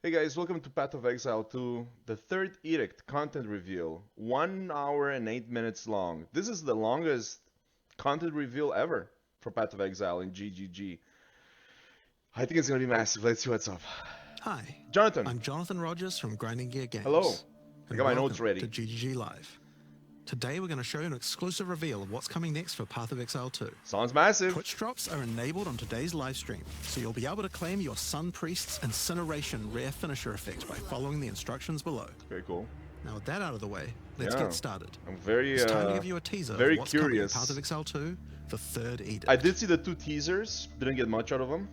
Hey guys, welcome to Path of Exile 2, the third Edict content reveal. 1 hour and 8 minutes long. This is the longest content reveal ever for Path of Exile in GGG. I think it's gonna be massive. Let's see what's up. Hi, Jonathan. I'm Jonathan Rogers from Grinding Gear Games. Hello. I And got my welcome notes ready. to GGG Live. Today we're going to show you an exclusive reveal of what's coming next for Path of Exile 2. Sounds massive. Twitch drops are enabled on today's live stream, so you'll be able to claim your Sun Priest's Incineration rare finisher effect by following the instructions below. Very cool. Now with that out of the way, let's Yeah. get started. I'm very It's time to give you a teaser very of what's curious. coming in Path of Exile 2, the third Edict. I did see the 2 teasers, didn't get much out of them.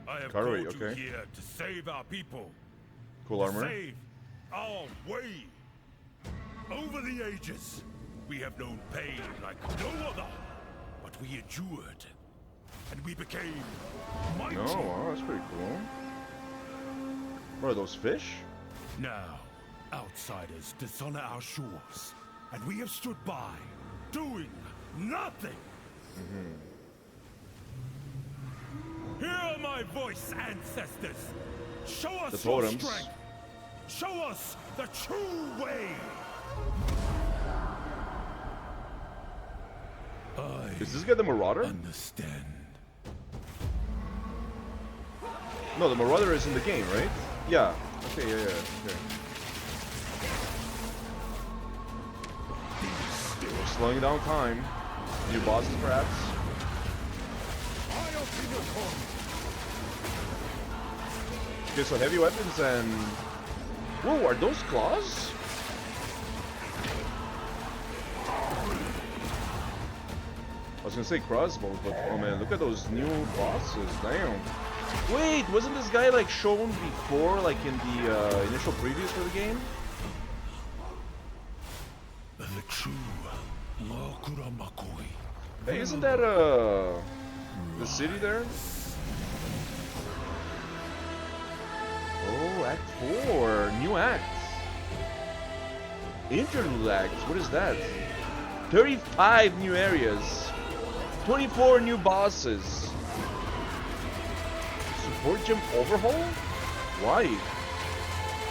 I have Karui, called you okay. here to save our people. Cool armor. Save our way. Over the ages, we have known pain like no other, but we endured, and we became mighty. Oh, wow, that's pretty cool. What are those fish? Now, outsiders dishonor our shores, and we have stood by, doing nothing. Hear my voice, ancestors! Show us The your totems. strength! Show us the true way! Is this guy the Marauder? Understand. No, the Marauder is in the game, right? Yeah. Okay, yeah. Okay. We're slowing down time. New bosses, perhaps? Okay, so heavy weapons and... Whoa, are those claws? I was gonna say crossbows, but oh man, look at those new bosses, damn. Wait, wasn't this guy like shown before, like in the initial previews for the game? The true Makuramakoi. Hey, isn't that the city there? Oh, Act 4, new act. Interlude act, what is that? 35 new areas. 24 new bosses. Support gym overhaul? Why?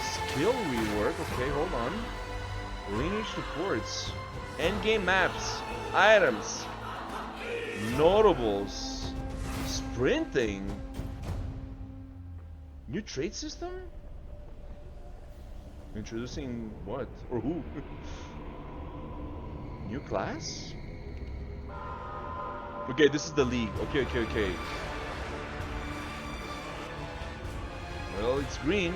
Skill rework, okay, hold on. Lineage supports. Endgame maps. Items. Notables. Sprinting. New trade system? Introducing what? Or who? New class? Okay, this is the league. Okay. Well, it's green.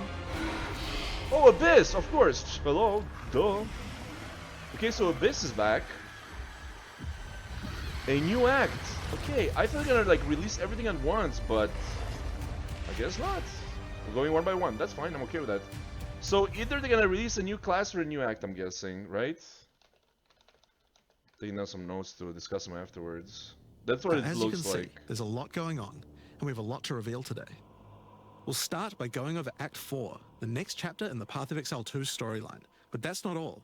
Oh, Abyss, of course. Hello, duh. Okay, so Abyss is back. A new act. Okay, I thought they're gonna like release everything at once, but I guess not. We're going one by one. That's fine. I'm okay with that. So either they're gonna release a new class or a new act. I'm guessing, right? Taking down some notes to discuss them afterwards. That's what it As you looks can like. see, there's a lot going on, and we have a lot to reveal today. We'll start by going over Act 4, the next chapter in the Path of Exile 2 storyline. But that's not all.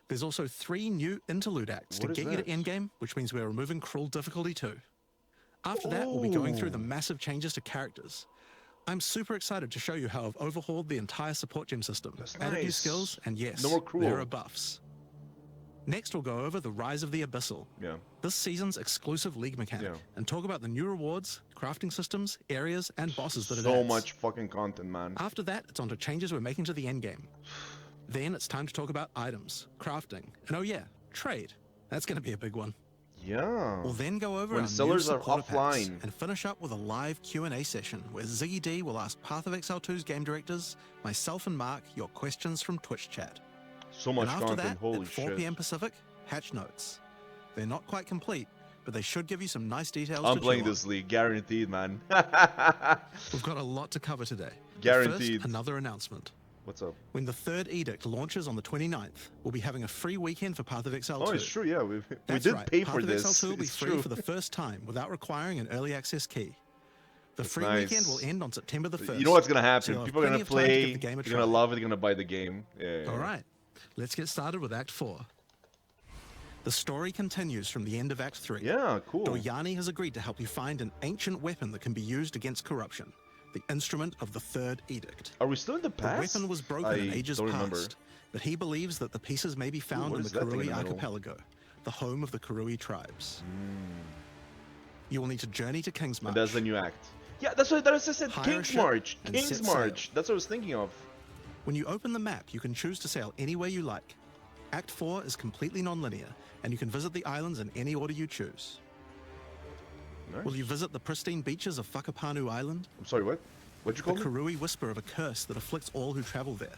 There's also 3 new interlude acts What to is get you that? to endgame, which means we're removing cruel difficulty too. After that, we'll be going through the massive changes to characters. I'm super excited to show you how I've overhauled the entire support gem system, That's added new nice. skills, and yes, No more cruel. there are buffs. Next, we'll go over the Rise of the Abyssal, Yeah. this season's exclusive league mechanic, Yeah. and talk about the new rewards, crafting systems, areas, and bosses that it So adds. much fucking content, man. After that, it's on to changes we're making to the endgame. Then it's time to talk about items, crafting, and oh yeah, trade. That's going to be a big one. Yeah. We'll then go over When our sellers new are supporter packs offline. and finish up with a live Q&A session where Ziggy D will ask Path of Exile 2's game directors, myself and Mark, your questions from Twitch chat. So much and after content, that, holy at 4 shit. p.m. Pacific, hatch notes. They're not quite complete, but they should give you some nice details I'm to playing chew on. this league, guaranteed, man. We've got a lot to cover today. But Guaranteed. First, another announcement. What's up? When the third edict launches on the 29th, we'll be having a free weekend for Path of Exile 2. Oh, it's true, yeah. We That's did right. pay Path for of this. Exile 2 will be It's free true. for the first time without requiring an early access key. The That's free nice. weekend will end on September the 1st. You know what's gonna so happen? you'll have People are gonna plenty of time to play, give the game a they're gonna try. love it, they're gonna buy the game. Yeah. All right, let's get started with Act 4. The story continues from the end of Act 3. Yeah, cool. Doryani has agreed to help you find an ancient weapon that can be used against corruption, the instrument of the Third Edict. Are we still in the The past? weapon was broken in ages don't past, remember. but he believes that the pieces may be found what in the is that thing in Karui the middle? archipelago, the home of the Karui tribes. You will need to journey to King's March. And that's the new act. Yeah, that's what I said. Hire a King's ship March. and King's set March. sail. That's what I was thinking of. When you open the map, you can choose to sail anywhere you like. Act 4 is completely non-linear, and you can visit the islands in any order you choose. Nice. Will you visit the pristine beaches of Whakapanu Island? I'm sorry, what? What'd you The call me? Karui whisper of a curse that afflicts all who travel there.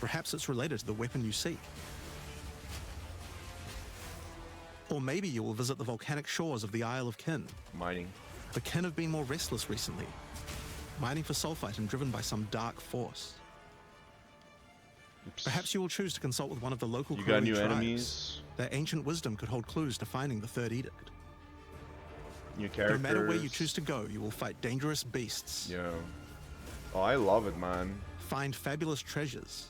Perhaps it's related to the weapon you seek. Or maybe you will visit the volcanic shores of the Isle of Kin. Mining. The Kin have been more restless recently, mining for sulfite and driven by some dark force. Oops. Perhaps you will choose to consult with one of the local You Karui got new tribes. enemies, Their ancient wisdom could hold clues to finding the Third Edict. new No characters. matter where you choose to go, you will fight dangerous beasts, Yeah. Oh, I love it, man. find fabulous treasures,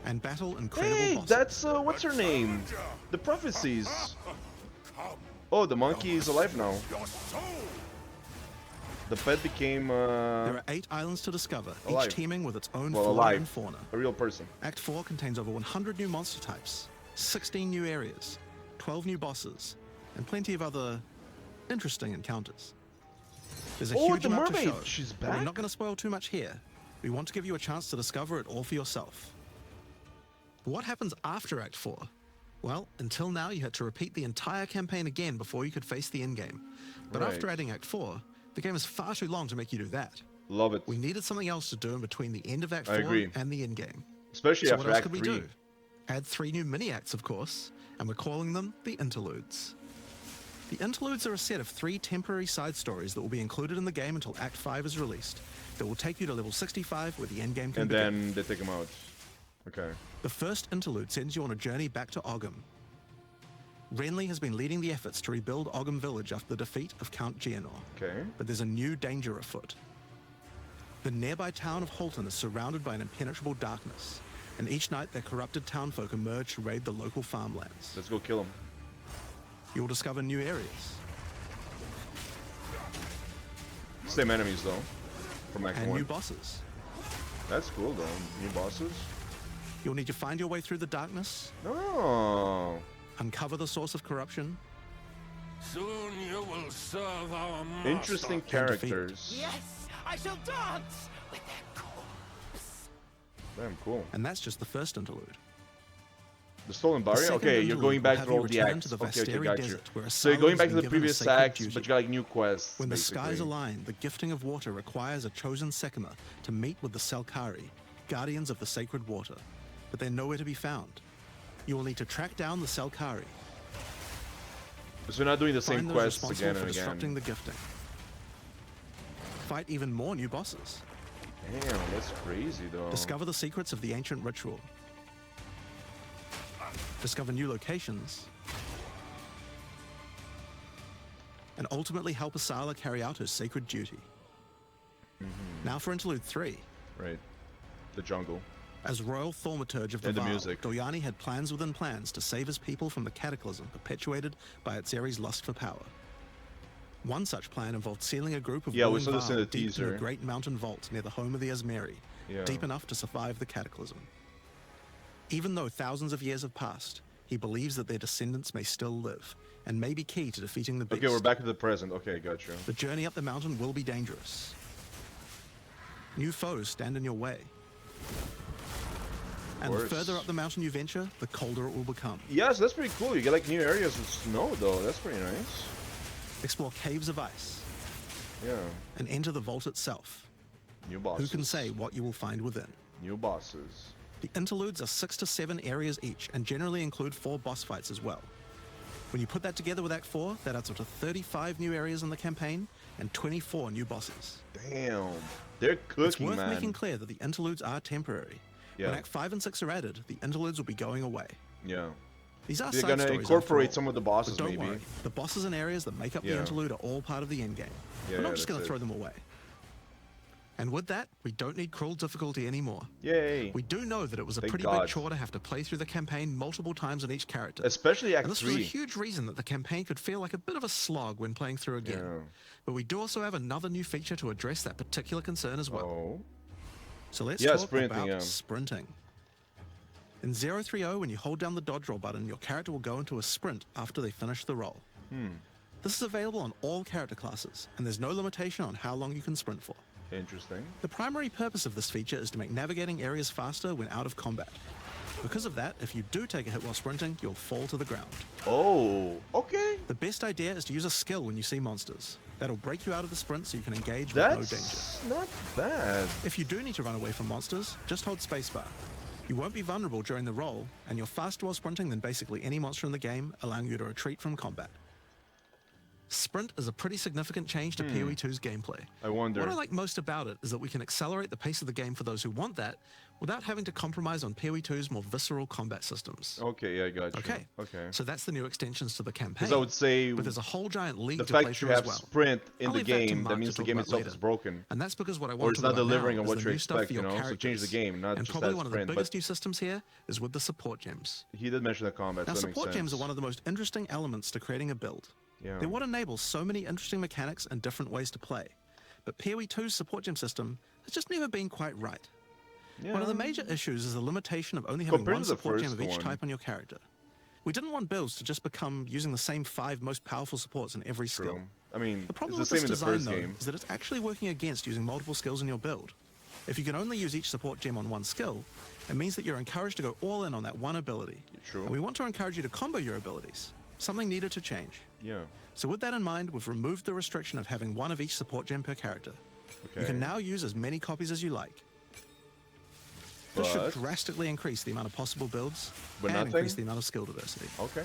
and battle incredible Hey, bosses. that's what's her name? The prophecies. Oh, the monkey is alive now. Your soul! The pet became There are 8 islands to discover, alive. each teeming with its own well, flora alive. and fauna. A real person. Act 4 contains over 100 new monster types, 16 new areas, 12 new bosses, and plenty of other interesting encounters. There's a Oh, huge the amount mermaid, to show, she's but we're back? not going to spoil too much here. We want to give you a chance to discover it all for yourself. What happens after Act 4? Well, until now you had to repeat the entire campaign again before you could face the endgame. But Right. after adding Act 4, the game is far too long to make you do that. Love it. We needed something else to do in between the end of Act 4 I agree. and the endgame. Especially So after what else Act could we 3. do? Add 3 new mini-acts, of course, and we're calling them the Interludes. The Interludes are a set of 3 temporary side stories that will be included in the game until Act 5 is released. That will take you to level 65 where the endgame can And begin. then they take him out. Okay. The first interlude sends you on a journey back to Ogham. Renly has been leading the efforts to rebuild Ogham Village after the defeat of Count Geonor. Okay. But there's a new danger afoot. The nearby town of Holton is surrounded by an impenetrable darkness, and each night their corrupted townfolk emerge to raid the local farmlands. Let's go kill him. You will discover new areas, Same enemies though. From Act and 1. new bosses. That's cool though. New bosses. You'll need to find your way through the darkness, Oh. uncover the source of corruption, Soon you will serve our master. Interesting defeat. characters. Yes, I shall dance with their corpse. Damn cool. and that's just the first interlude. The Stolen The Barrier? second Okay, you're interlude going will back have to you all the return acts. to the Okay, Vasteri got you. Desert, where So you're Asylum going has back to been the given a previous sacred acts, duty. but you got like new quests. When the basically. skies align, the gifting of water requires a chosen Sekima to meet with the Selkari, guardians of the sacred water. But they're nowhere to be found. You will need to track down the Selkari, So you're not doing the same find those quests responsible again for and disrupting again. the gifting. Fight even more new bosses. Damn, that's crazy though. Discover the secrets of the ancient ritual. Discover new locations. And ultimately help Asala carry out her sacred duty. Now for Interlude 3. Right. The jungle. As Royal Thaumaturge of the And the Val, music. Doryani had plans within plans to save his people from the cataclysm perpetuated by Atzeri's lust for power. One such plan involved sealing a group of Yeah, we willing saw this in Val the deep in teaser. a great mountain vault near the home of the Asmeri, Yeah. deep enough to survive the cataclysm. Even though thousands of years have passed, he believes that their descendants may still live, and may be key to defeating the beast. Okay, we're back to the present. Okay, gotcha. The journey up the mountain will be dangerous. New foes stand in your way. And the course. further up the mountain you venture, the colder it will become. Yes, that's pretty cool. You get like new areas with snow though. That's pretty nice. Explore caves of ice Yeah. and enter the vault itself. New bosses. Who can say what you will find within? New bosses. The interludes are 6 to 7 areas each and generally include 4 boss fights as well. When you put that together with Act 4, that adds up to 35 new areas in the campaign and 24 new bosses. Damn. They're It's cooking, worth man. making clear that the interludes are temporary. Yeah. When Act 5 and 6 are added, the interludes will be going away. Yeah. These are They're side gonna stories after incorporate all. some of the bosses, But don't maybe. worry, the bosses and areas that make up the Yeah. interlude are all part of the endgame. Yeah, We're not yeah, just going to that's throw it. them away. And with that, we don't need cruel difficulty anymore. Yay. We do know that it was a Thank pretty God. big chore to have to play through the campaign multiple times on each character. Especially Act And this was a 3. huge reason that the campaign could feel like a bit of a slog when playing through again. Yeah. But we do also have another new feature to address that particular concern as well. Oh. So let's Yeah, talk sprinting, about yeah. sprinting. In 030, when you hold down the dodge roll button, your character will go into a sprint after they finish the roll. This is available on all character classes, and there's no limitation on how long you can sprint for. Interesting. The primary purpose of this feature is to make navigating areas faster when out of combat. Because of that, if you do take a hit while sprinting, you'll fall to the ground. Oh, okay. The best idea is to use a skill when you see monsters. That'll break you out of the sprint so you can engage with no danger. That's not bad. If you do need to run away from monsters, just hold spacebar. You won't be vulnerable during the roll, and you're faster while sprinting than basically any monster in the game, allowing you to retreat from combat. Sprint is a pretty significant change to PoE 2's gameplay. I wonder. What I like most about it is that we can accelerate the pace of the game for those who want that, without having to compromise on PoE 2's more visceral combat systems. Okay, yeah, I got you. Okay. Okay. So that's the new extensions to the campaign. Because I would say but there's a whole giant league the to play fact that you through as have well. sprint in I'll the leave that to game, Mark that to means the talk game about itself later. is broken. And that's because what I Or want it's to not talk about delivering now on is what the you new stuff expect, for you your know? So characters. change the game, not and just probably that one of sprint, the but biggest new systems here is with the support gems. he did mention the combat, Now, so that makes support sense. gems are one of the most interesting elements to creating a build. Yeah. They're what enables so many interesting mechanics and different ways to play. But PoE 2's support gem system has just never been quite right. Yeah. One of the major issues is the limitation of only having Compared one to the support gem first of each one. type on your character. We didn't want builds to just become using the same 5 most powerful supports in every skill. True. I mean, The problem it's with the this same in the design, first though, game. is that it's actually working against using multiple skills in your build. If you can only use each support gem on one skill, it means that you're encouraged to go all in on that one ability. True. And we want to encourage you to combo your abilities, something needed to change. Yeah. So with that in mind, we've removed the restriction of having one of each support gem per character. Okay. You can now use as many copies as you like. This should But- drastically increase the amount of possible builds But and nothing? increase the amount of skill diversity. Okay.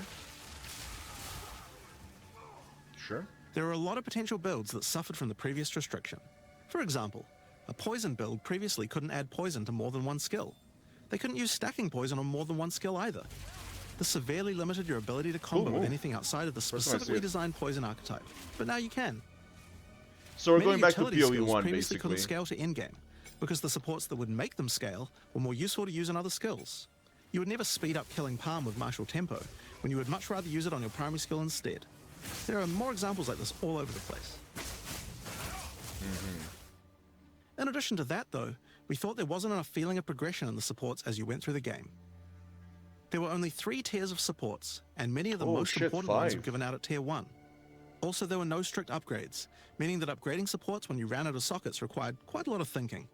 Sure. There are a lot of potential builds that suffered from the previous restriction. For example, a poison build previously couldn't add poison to more than one skill. They couldn't use stacking poison on more than one skill either. This severely limited your ability to combo Cool with move. anything outside of the First time I see specifically it. designed poison archetype. But now you can. So we're Many going back to utility PoE skills 1, previously basically. couldn't scale to endgame because the supports that would make them scale were more useful to use in other skills. You would never speed up killing Palm with martial tempo when you would much rather use it on your primary skill instead. There are more examples like this all over the place. In addition to that, though, we thought there wasn't enough feeling of progression in the supports as you went through the game. There were only 3 tiers of supports, and many of the Oh, most shit, important ones 5. were given out at tier 1. Also, there were no strict upgrades, meaning that upgrading supports when you ran out of sockets required quite a lot of thinking.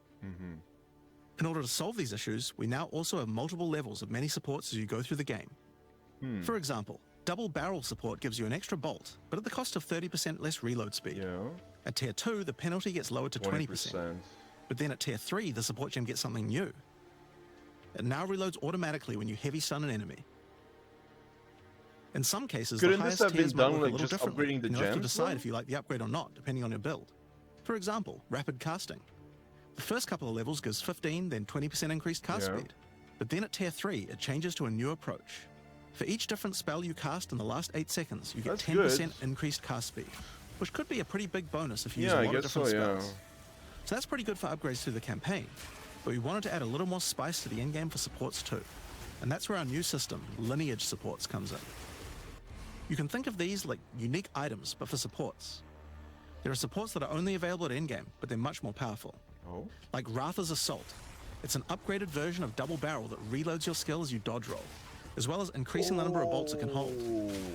In order to solve these issues, we now also have multiple levels of many supports as you go through the game. For example, double barrel support gives you an extra bolt, but at the cost of 30% less reload speed. Yeah. At tier 2, the penalty gets lowered to 20%. 20%. But then at tier 3, the support gem gets something new. It now reloads automatically when you heavy stun an enemy. In some cases, Couldn't the this highest have been tiers might done work with a little just differently, upgrading the and you'll have to gems, decide though? if you like the upgrade or not, depending on your build. For example, rapid casting. The first couple of levels gives 15, then 20% increased cast Yeah. speed. But then at tier 3, it changes to a new approach. For each different spell you cast in the last 8 seconds, you get That's 10% good. increased cast speed, which could be a pretty big bonus if you use Yeah, a I lot of guess so, different yeah. spells. So that's pretty good for upgrades through the campaign, but we wanted to add a little more spice to the endgame for supports too. And that's where our new system, Lineage Supports, comes in. You can think of these like unique items, but for supports. There are supports that are only available at endgame, but they're much more powerful. Oh. Like Ratha's Assault. It's an upgraded version of Double Barrel that reloads your skill as you dodge roll, as well as increasing the number of bolts it can hold.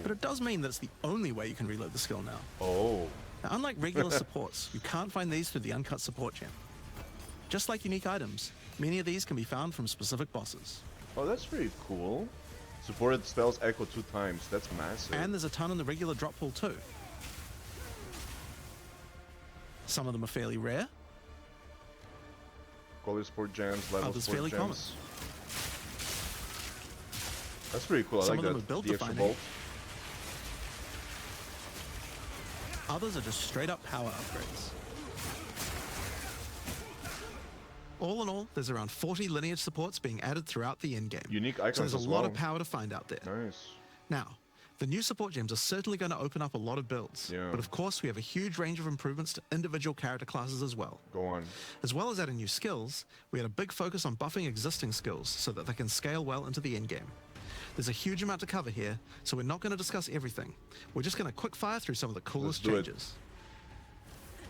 But it does mean that it's the only way you can reload the skill now. Oh. Now, unlike regular supports, you can't find these through the uncut support gem. Just like unique items, many of these can be found from specific bosses. Oh, that's pretty cool. Supported spells echo 2 times. That's massive. And there's a ton in the regular drop pool too. Some of them are fairly rare, Quality support gems, level Others support fairly gems. common. That's pretty cool. I Some like of them that. are build The extra defining. bolt. Others are just straight up power upgrades. All in all, there's around 40 lineage supports being added throughout the endgame. Unique So icons there's a as lot well. of power to find out there. Nice. Now, The new support gems are certainly going to open up a lot of builds, Yeah. but of course we have a huge range of improvements to individual character classes as well. Go on. As well as adding new skills, we had a big focus on buffing existing skills so that they can scale well into the endgame. There's a huge amount to cover here, so we're not going to discuss everything. We're just going to quick fire through some of the coolest Let's do it. changes.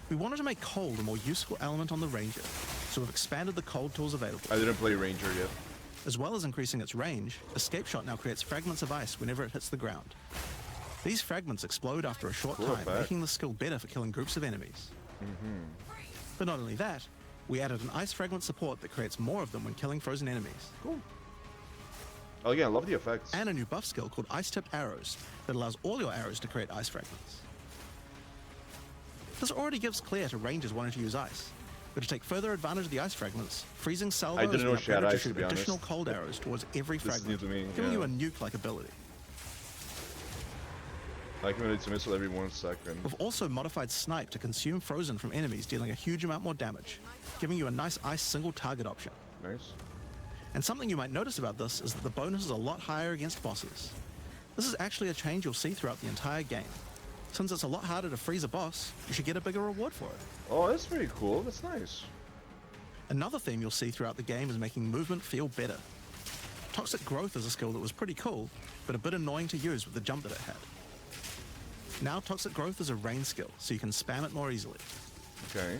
We wanted to make cold a more useful element on the Ranger, so we've expanded the cold tools available. I didn't play Ranger yet. As well as increasing its range, Escape Shot now creates fragments of ice whenever it hits the ground. These fragments explode after a short Cool time, effect. making the skill better for killing groups of enemies. But not only that, we added an ice fragment support that creates more of them when killing frozen enemies, Cool. Oh, again, I love the effects. and a new buff skill called Ice Tipped Arrows that allows all your arrows to create ice fragments. This already gives clear to rangers wanting to use ice, but to take further advantage of the ice fragments, freezing salvo I didn't has know been she had upgraded to ice, to shoot be honest. additional cold arrows towards every This is fragment, new to me, giving yeah. you a nuke-like ability. I can it's a missile every 1 second. We've also modified Snipe to consume frozen from enemies, dealing a huge amount more damage, giving you a nice ice single target option. Nice. And something you might notice about this is that the bonus is a lot higher against bosses. This is actually a change you'll see throughout the entire game. Since it's a lot harder to freeze a boss, you should get a bigger reward for it. Oh, that's pretty cool. That's nice. Another theme you'll see throughout the game is making movement feel better. Toxic Growth is a skill that was pretty cool, but a bit annoying to use with the jump that it had. Now Toxic Growth is a range skill, so you can spam it more easily. Okay.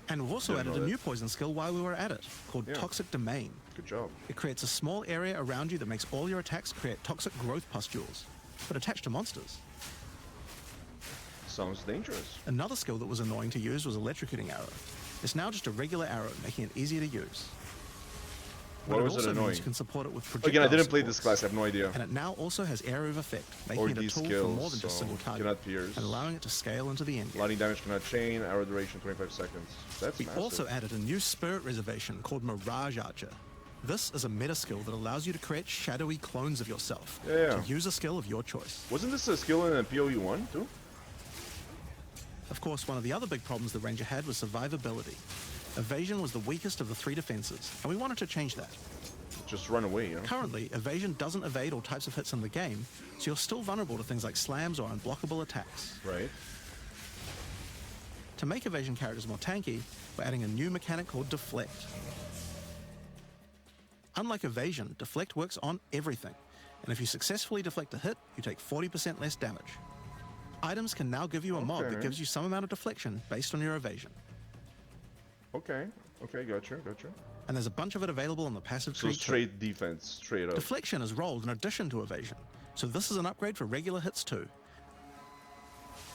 And we've also Didn't added know a that. new poison skill while we were at it, called Yeah. Toxic Domain. Good job. It creates a small area around you that makes all your attacks create toxic growth pustules, but attached to monsters. Sounds dangerous. Another skill that was annoying to use was Electrocuting Arrow. It's now just a regular arrow, making it easier to use. Why But was it also means annoying? you can support it with projectile Again, I didn't play this supports. class. I have no idea. And it now also has Area of Effect, making Or it a these tool skills, for more than just so single target, cannot pierce. and allowing it to scale into the end game. Lightning damage cannot chain. Arrow duration 25 seconds. That's We massive. also added a new spirit reservation called Mirage Archer. This is a meta skill that allows you to create shadowy clones of yourself Yeah. to use a skill of your choice. Wasn't this a skill in PoE 1 too? Of course, one of the other big problems the Ranger had was survivability. Evasion was the weakest of the three defenses, and we wanted to change that. Just run away, you know? Currently, evasion doesn't evade all types of hits in the game, so you're still vulnerable to things like slams or unblockable attacks. Right. To make evasion characters more tanky, we're adding a new mechanic called Deflect. Unlike evasion, Deflect works on everything, and if you successfully deflect a hit, you take 40% less damage. Items can now give you a mob that Okay. gives you some amount of deflection based on your evasion, Okay. Okay, gotcha. and there's a bunch of it available on the passive So tree too. straight defense, straight up. Deflection is rolled in addition to evasion, so this is an upgrade for regular hits too.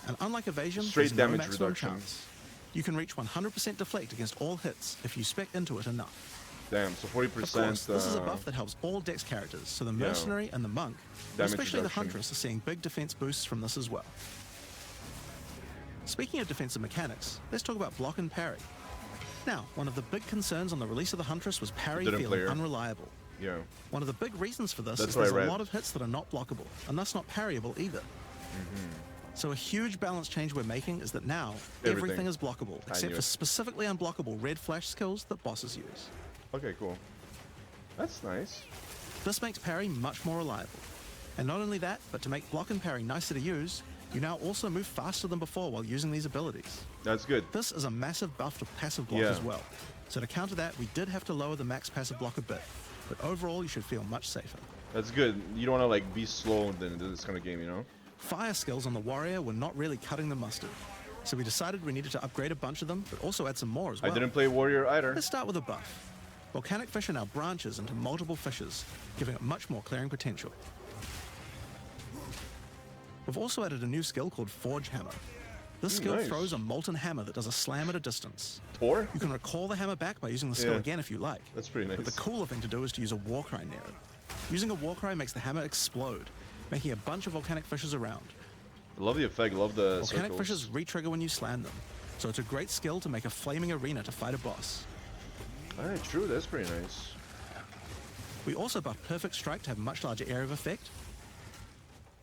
And unlike evasion, Straight there's no damage maximum reduction. chance. You can reach 100% deflect against all hits if you spec into it enough. Damn, so 40%. Of course, this is a buff that helps all Dex characters, so the yeah. Mercenary and the Monk, and Damage especially the reduction. Huntress, are seeing big defense boosts from this as well. Speaking of defensive mechanics, let's talk about block and parry. Now, one of the big concerns on the release of the Huntress was parry Didn't play feeling her. unreliable. Yeah. One of the big reasons for this That's is what I there's a read. lot of hits that are not blockable, and thus not parryable either. So a huge balance change we're making is that now everything, Everything. is blockable, I except knew for it. specifically unblockable red flash skills that bosses use. Okay, cool. That's nice. This makes parry much more reliable. And not only that, but to make block and parry nicer to use, you now also move faster than before while using these abilities. That's good. This is a massive buff to passive block Yeah. as well. So to counter that, we did have to lower the max passive block a bit. But overall, you should feel much safer. That's good. You don't want to like be slow in this kind of game, you know? Fire skills on the warrior were not really cutting the mustard. So we decided we needed to upgrade a bunch of them, but also add some more as well. I didn't play warrior either. Let's start with a buff. Volcanic Fissure now branches into multiple fissures, giving it much more clearing potential. We've also added a new skill called Forge Hammer. This skill nice. throws a molten hammer that does a slam at a distance. Tor? You can recall the hammer back by using the skill Yeah. again if you like. That's pretty But nice. the cooler thing to do is to use a Warcry near it. Using a Warcry makes the hammer explode, making a bunch of volcanic fissures around. I love the effect. I love the Volcanic circles. fissures re-trigger when you slam them, so it's a great skill to make a flaming arena to fight a boss. Alright, true. That's pretty nice. We also buffed Perfect Strike to have a much larger area of effect,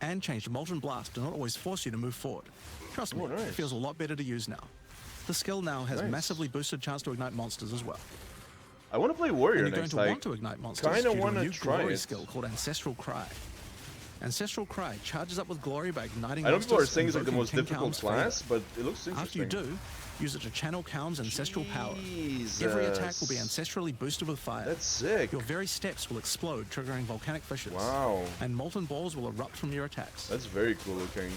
and changed Molten Blast to not always force you to move forward. Trust me, Oh, nice. it feels a lot better to use now. The skill now has Nice. massively boosted chance to ignite monsters as well. I want to play warrior And you're going next. to Like, want to ignite monsters kinda due to a wanna new try glory it. skill called Ancestral Cry. Ancestral Cry charges up with glory by igniting I know people are monsters saying and it's like the invoking most King difficult Kaum's favor. class, but it looks After interesting. you do, use it to channel Kaum's ancestral power. Jesus. Every attack will be ancestrally boosted with fire. That's sick. Your very steps will explode, triggering volcanic fissures. Wow. And molten balls will erupt from your attacks. That's very cool looking.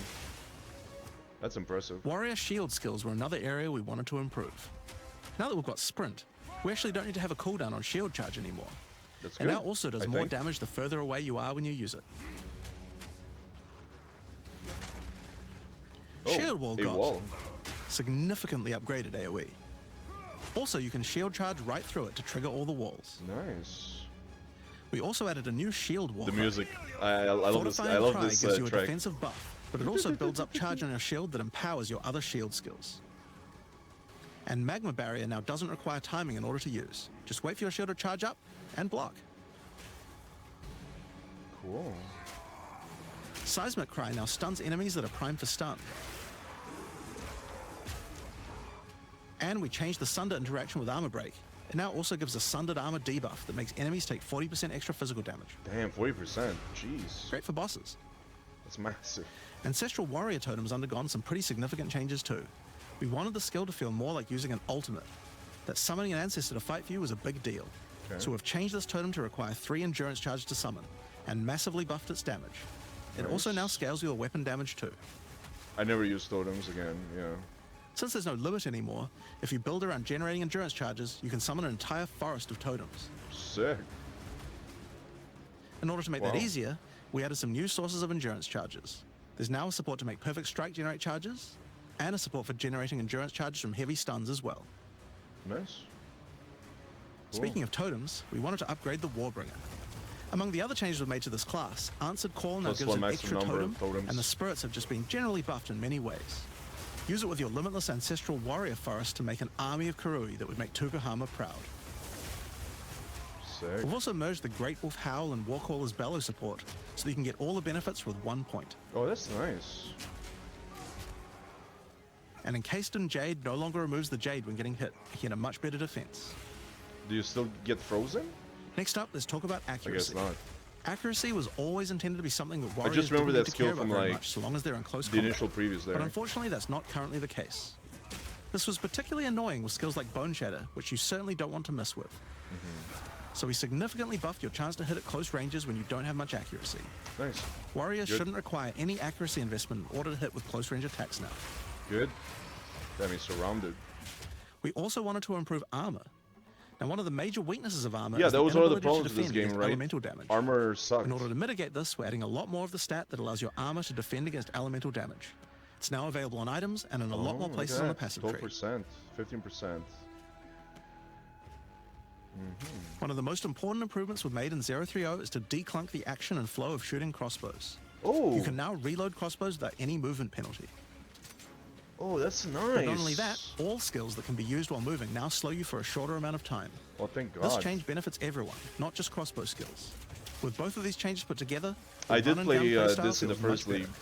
That's impressive. Warrior shield skills were another area we wanted to improve. Now that we've got sprint, we actually don't need to have a cooldown on shield charge anymore. That's And good. now also does I more think. damage the further away you are when you use it. Oh, Shield Wall a got wall. significantly upgraded AoE. Also, you can shield charge right through it to trigger all the walls. Nice. We also added a new shield wall. The music. I love this. Fortifying I love Cry this gives you a track. defensive buff, but it also builds up charge on your shield that empowers your other shield skills. And Magma Barrier now doesn't require timing in order to use. Just wait for your shield to charge up and block. Cool. Seismic Cry now stuns enemies that are primed for stun. And we changed the Sunder interaction with Armor Break. It now also gives a Sundered Armor debuff that makes enemies take 40% extra physical damage. Damn, 40%. Jeez. Great for bosses. That's massive. Ancestral Warrior Totem has undergone some pretty significant changes too. We wanted the skill to feel more like using an ultimate. That summoning an ancestor to fight for you was a big deal. Okay. So we've changed this totem to require 3 endurance charges to summon, and massively buffed its damage. It also now scales with your weapon damage too. I never used totems again, yeah. Since there's no limit anymore, if you build around generating endurance charges, you can summon an entire forest of totems. Sick. In order to make Wow. that easier, we added some new sources of endurance charges. There's now a support to make Perfect Strike generate charges, and a support for generating endurance charges from heavy stuns as well. Nice. Cool. Speaking of totems, we wanted to upgrade the Warbringer. Among the other changes we've made to this class, Answered Call now Plus gives one an maximum extra number of totem, totems. and the spirits have just been generally buffed in many ways. Use it with your limitless ancestral warrior forest to make an army of Karui that would make Tukahama proud. Sick. We've also merged the Great Wolf Howl and Warcaller's Bellow support, so that you can get all the benefits with 1 point. Oh, that's nice. And Encased in Jade no longer removes the Jade when getting hit, making it a much better defense. Do you still get frozen? Next up, let's talk about I guess accuracy. not. Accuracy was always intended to be something that warriors just remember didn't need that to care skill about from, very like, much, so long as they're in close The combat. initial previews there. But unfortunately, that's not currently the case. This was particularly annoying with skills like Bone Shatter, which you certainly don't want to mess with. So we significantly buffed your chance to hit at close ranges when you don't have much accuracy. Nice. Warriors Good. shouldn't require any accuracy investment in order to hit with close range attacks now. Good. That means surrounded. We also wanted to improve armor. Now, one of the major weaknesses of armor Yeah, is that the was one of the inability to problems with this defend game, against right? elemental damage. Armor sucks. In order to mitigate this, we're adding a lot more of the stat that allows your armor to defend against elemental damage. It's now available on items and in a lot more look places at on the that. passive tree. 12%, 15%. One of the most important improvements we've made in 030 is to declunk the action and flow of shooting crossbows. Oh, You can now reload crossbows without any movement penalty. oh, that's nice. But not only that, all skills that can be used while moving now slow you for a shorter amount of time. Well, thank God. This change benefits everyone, not just crossbow skills. With both of these changes put together, the I did run and play gun playstyle this in the feels much first league. better.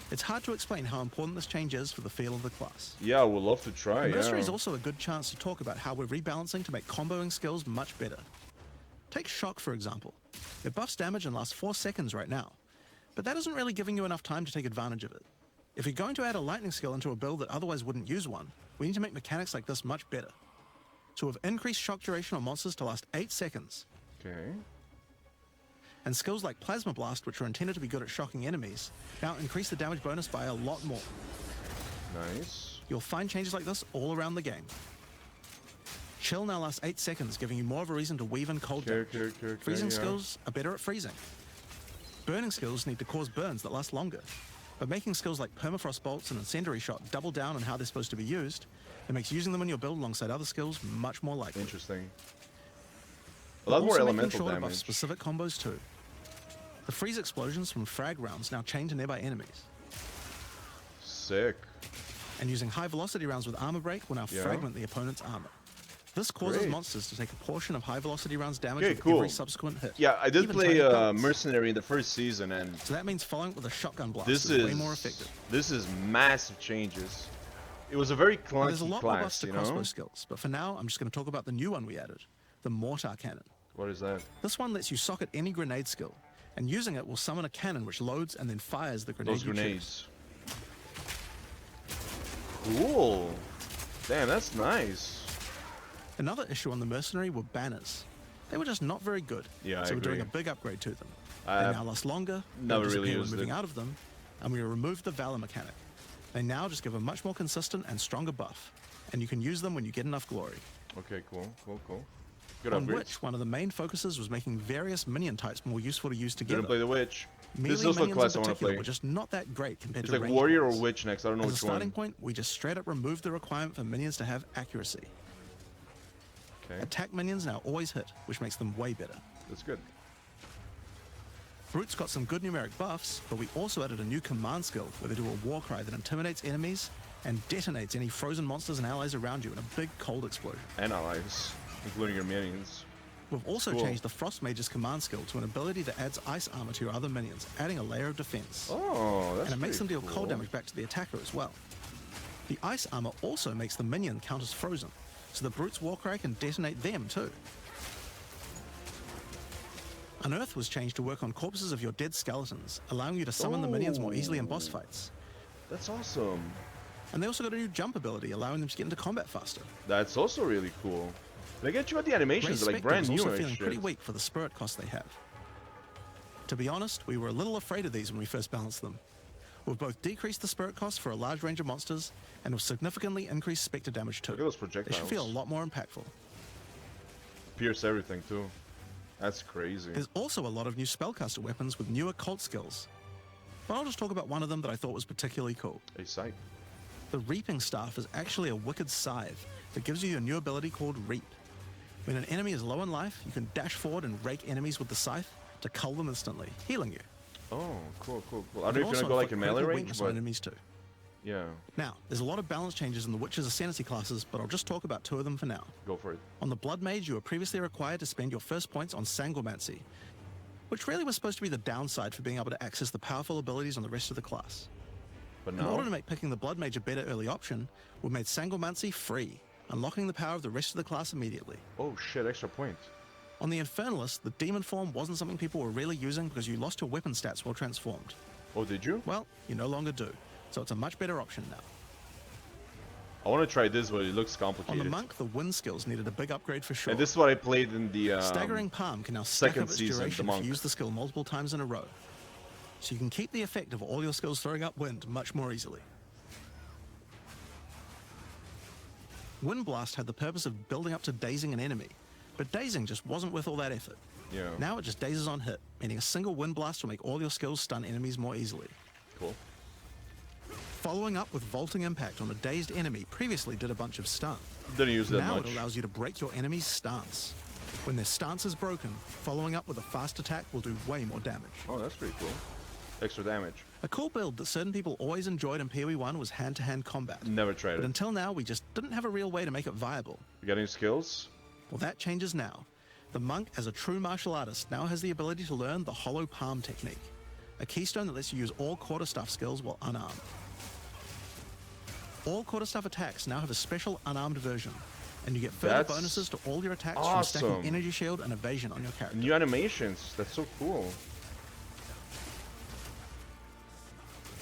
It's hard to explain how important this change is for the feel of the class. Yeah, I would love to try. Anniversary Yeah. is also a good chance to talk about how we're rebalancing to make comboing skills much better. Take Shock, for example. It buffs damage and lasts 4 seconds right now, but that isn't really giving you enough time to take advantage of it. If you're going to add a lightning skill into a build that otherwise wouldn't use one, we need to make mechanics like this much better. So we've increased shock duration on monsters to last 8 seconds, Okay. and skills like Plasma Blast, which are intended to be good at shocking enemies, now increase the damage bonus by a lot more. Nice. You'll find changes like this all around the game. Chill now lasts 8 seconds, giving you more of a reason to weave in cold damage. Freezing yeah. skills are better at freezing. Burning skills need to cause burns that last longer. But making skills like Permafrost Bolts and Incendiary Shot double down on how they're supposed to be used, it makes using them in your build alongside other skills much more likely. Interesting. A We're lot more also making elemental sure to buff damage. specific combos too. The freeze explosions from frag rounds now chain to nearby enemies. Sick. And using high velocity rounds with armor break will now Yeah. fragment the opponent's armor. This causes Great. monsters to take a portion of high velocity rounds damage Okay, with cool. every subsequent hit. Yeah, I did Even play tiny pelts. Mercenary in the first season, and So that means following it with a shotgun blast this is way more effective. this is massive changes. It was a very Now, there's a clunky lot more buffs class, to you crossbow know. skills, but for now I'm just going to talk about the new one we added, the Mortar Cannon. What is that? This one lets you socket any grenade skill. and using it will summon a cannon which loads and then fires the grenade Those you choose. grenades. Cool. Damn, that's nice. Another issue on the Mercenary were banners. They were just not very good, Yeah, so I we're doing a agree. big upgrade to them. I They now last longer, never don't really disappear when used moving it. out of them, and we removed the Valor mechanic. They now just give a much more consistent and stronger buff, and you can use them when you get enough glory. Okay, cool. Good On upgrades. Witch, one of the main focuses was making various minion types more useful to use together. Didn't play the Witch. Melee This is also the minions class in I want to particular play. were just not that great compared It's to like ranged Warrior or ones. Witch next. I don't know As a which starting one. point, we just straight up removed the requirement for minions to have accuracy. Okay, Attack minions now always hit, which makes them way better. that's good. Brutes got some good numeric buffs, but we also added a new command skill where they do a war cry that intimidates enemies and detonates any frozen monsters and allies around you in a big cold explosion. And allies, including your minions. We've also Cool. changed the Frost Mage's command skill to an ability that adds ice armor to your other minions, adding a layer of defense. Oh, that's And it makes them pretty deal cool. cold damage back to the attacker as well. The ice armor also makes the minion count as frozen, so the Brute's Warcry can detonate them too. Unearth was changed to work on corpses of your dead skeletons, allowing you to summon the minions more easily in boss fights. That's awesome. And they also got a new jump ability, allowing them to get into combat faster. That's also really cool. They get you at the animations, Grey like Spectre brand was new also and feeling shit. pretty weak for the spirit cost they have. To be honest, we were a little afraid of these when we first balanced them. We've both decreased the spirit cost for a large range of monsters, and have significantly increased Spectre damage too. Look at those They projectiles. should feel a lot more impactful. Pierce everything too. That's crazy. There's also a lot of new spellcaster weapons with newer cult skills. But I'll just talk about one of them that I thought was particularly cool. A sight. The Reaping Staff is actually a wicked scythe that gives you a new ability called Reap. When an enemy is low in life, you can dash forward and rake enemies with the scythe to cull them instantly, healing you. Oh, cool. I You don't know can if you're also gonna go like inflict in melee critical range, weakness on but enemies too. yeah, Now, there's a lot of balance changes in the Witch's Ascendancy classes, but I'll just talk about two of them for now. go for it. On the Blood Mage, you were previously required to spend your first points on Sanguimancy, which really was supposed to be the downside for being able to access the powerful abilities on the rest of the class. But In order to now, make picking the Blood Mage a better early option, we made Sanguimancy free, unlocking the power of the rest of the class immediately. oh shit, extra point. On the Infernalist, the Demon form wasn't something people were really using because you lost your weapon stats while transformed. Oh, did you? Well, you no longer do, so it's a much better option now. I want to try this, but it looks On complicated. the Monk, the wind skills needed a big upgrade for sure. And this is what I played in the Staggering Palm can now stack second up its season, duration the if you Monk. use the skill multiple times in a row. So you can keep the effect of all your skills throwing up wind much more easily. Wind Blast had the purpose of building up to dazing an enemy, but dazing just wasn't worth all that effort. Yeah. Now it just dazes on hit, meaning a single Wind Blast will make all your skills stun enemies more easily. Cool. Following up with Vaulting Impact on a dazed enemy previously did a bunch of stun. Didn't use that Now much. it allows you to break your enemy's stance. When their stance is broken, following up with a fast attack will do way more damage. Oh, that's pretty cool. Extra damage. A cool build that certain people always enjoyed in PoE 1 was hand-to-hand combat. Never tried But it. until now, we just didn't have a real way to make it viable. You got any skills? Well, that changes now. The Monk, as a true martial artist, now has the ability to learn the Hollow Palm technique, a keystone that lets you use all quarterstaff skills while unarmed. All quarterstaff attacks now have a special unarmed version, and you get further That's bonuses to all your attacks from awesome. stacking energy shield and evasion on your character. New animations. That's so cool.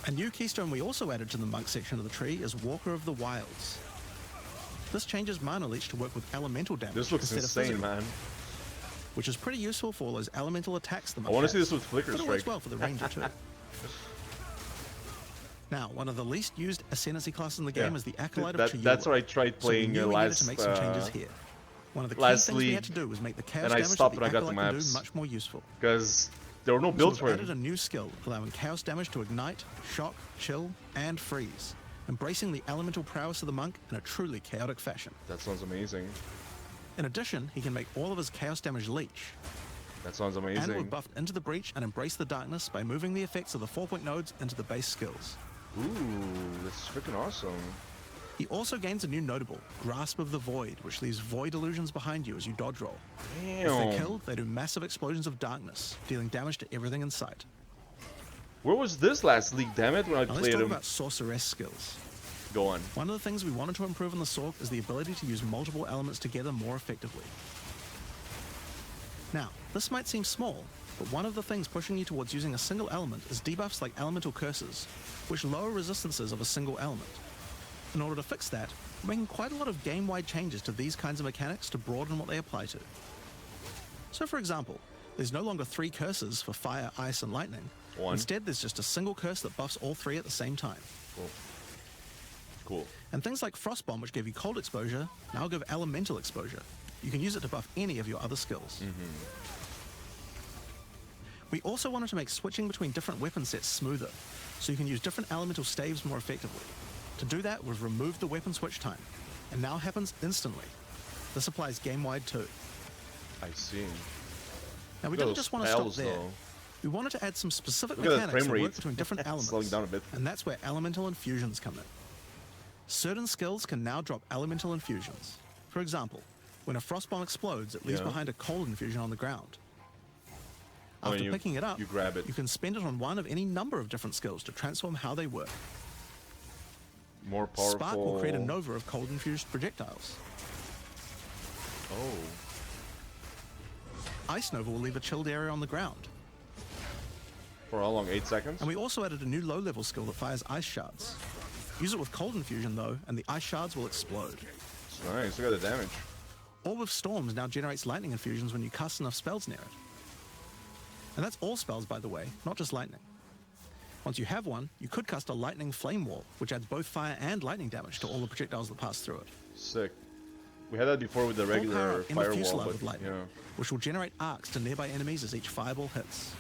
A new keystone we also added to the Monk section of the tree is Walker of the Wilds. This changes Mana Leech to work with elemental damage This looks instead of insane, physical, man. which is pretty useful for all those elemental attacks the I Monk want to see has. this with Flicker But it works Strike. well for the Ranger too. Now, one of the least used Ascendancy classes in the game Yeah. is the Acolyte That- of Chiyuwa. that's what I tried So we playing knew we needed last to make some changes here. One of the key last things we had league, to do was make the chaos and I damage stopped that when I the got the Acolyte can maps. do much more useful. Because there were no So builds we've for added a him. new skill, allowing chaos damage to ignite, shock, chill, and freeze, embracing the elemental prowess of the Monk in a truly chaotic fashion. That sounds amazing. In addition, he can make all of his chaos damage leech, That sounds and we've amazing. buffed Into the Breach and Embrace the Darkness by moving the effects of the 4-point nodes into the base skills. Ooh, that's freaking awesome. He also gains a new notable, Grasp of the Void, which leaves void illusions behind you as you dodge roll. If they're Damn. killed, they do massive explosions of darkness, dealing damage to everything in sight. Where was this last league, damn it, when I Now let's played talk him? about Sorceress skills. Go on. One of the things we wanted to improve in the Sorc is the ability to use multiple elements together more effectively. Now, This might seem small, but one of the things pushing you towards using a single element is debuffs like elemental curses, which lower resistances of a single element. In order to fix that, we're making quite a lot of game-wide changes to these kinds of mechanics to broaden what they apply to. So for example, there's no longer 3 curses for fire, ice, and lightning. One. Instead, there's just a single curse that buffs all 3 at the same time. Cool. Cool. And things like Frost Bomb, which gave you cold exposure, now give elemental exposure. You can use it to buff any of your other skills. We also wanted to make switching between different weapon sets smoother, so you can use different elemental staves more effectively. To do that, we've removed the weapon switch time, and now happens instantly. This applies game-wide too. I see. Now we Look at didn't just want to those stop there. spells, We wanted to add some specific Look at that mechanics frame that work rate. between different elements, Slowing down a bit. and that's where elemental infusions come in. Certain skills can now drop elemental infusions. For example, when a frost bomb explodes, it leaves Yeah. behind a cold infusion on the ground. Oh, and After you- picking it up, you grab it. you can spend it on one of any number of different skills to transform how they work. More powerful. Spark will create a nova of cold-infused projectiles. Oh. Ice Nova will leave a chilled area on the ground. For how long? 8 seconds? And we also added a new low-level skill that fires ice shards. Use it with cold infusion though, and the ice shards will explode. Nice. Look at the damage. Orb of Storms now generates lightning infusions when you cast enough spells near it. And that's all spells, by the way, not just lightning. Once you have one, you could cast a lightning flame wall, which adds both fire and lightning damage to all the projectiles that pass through it. Sick. We had that before with the Or regular power up End of firewall, Fusillade but with lightning, yeah. which will generate arcs to nearby enemies as each fireball hits.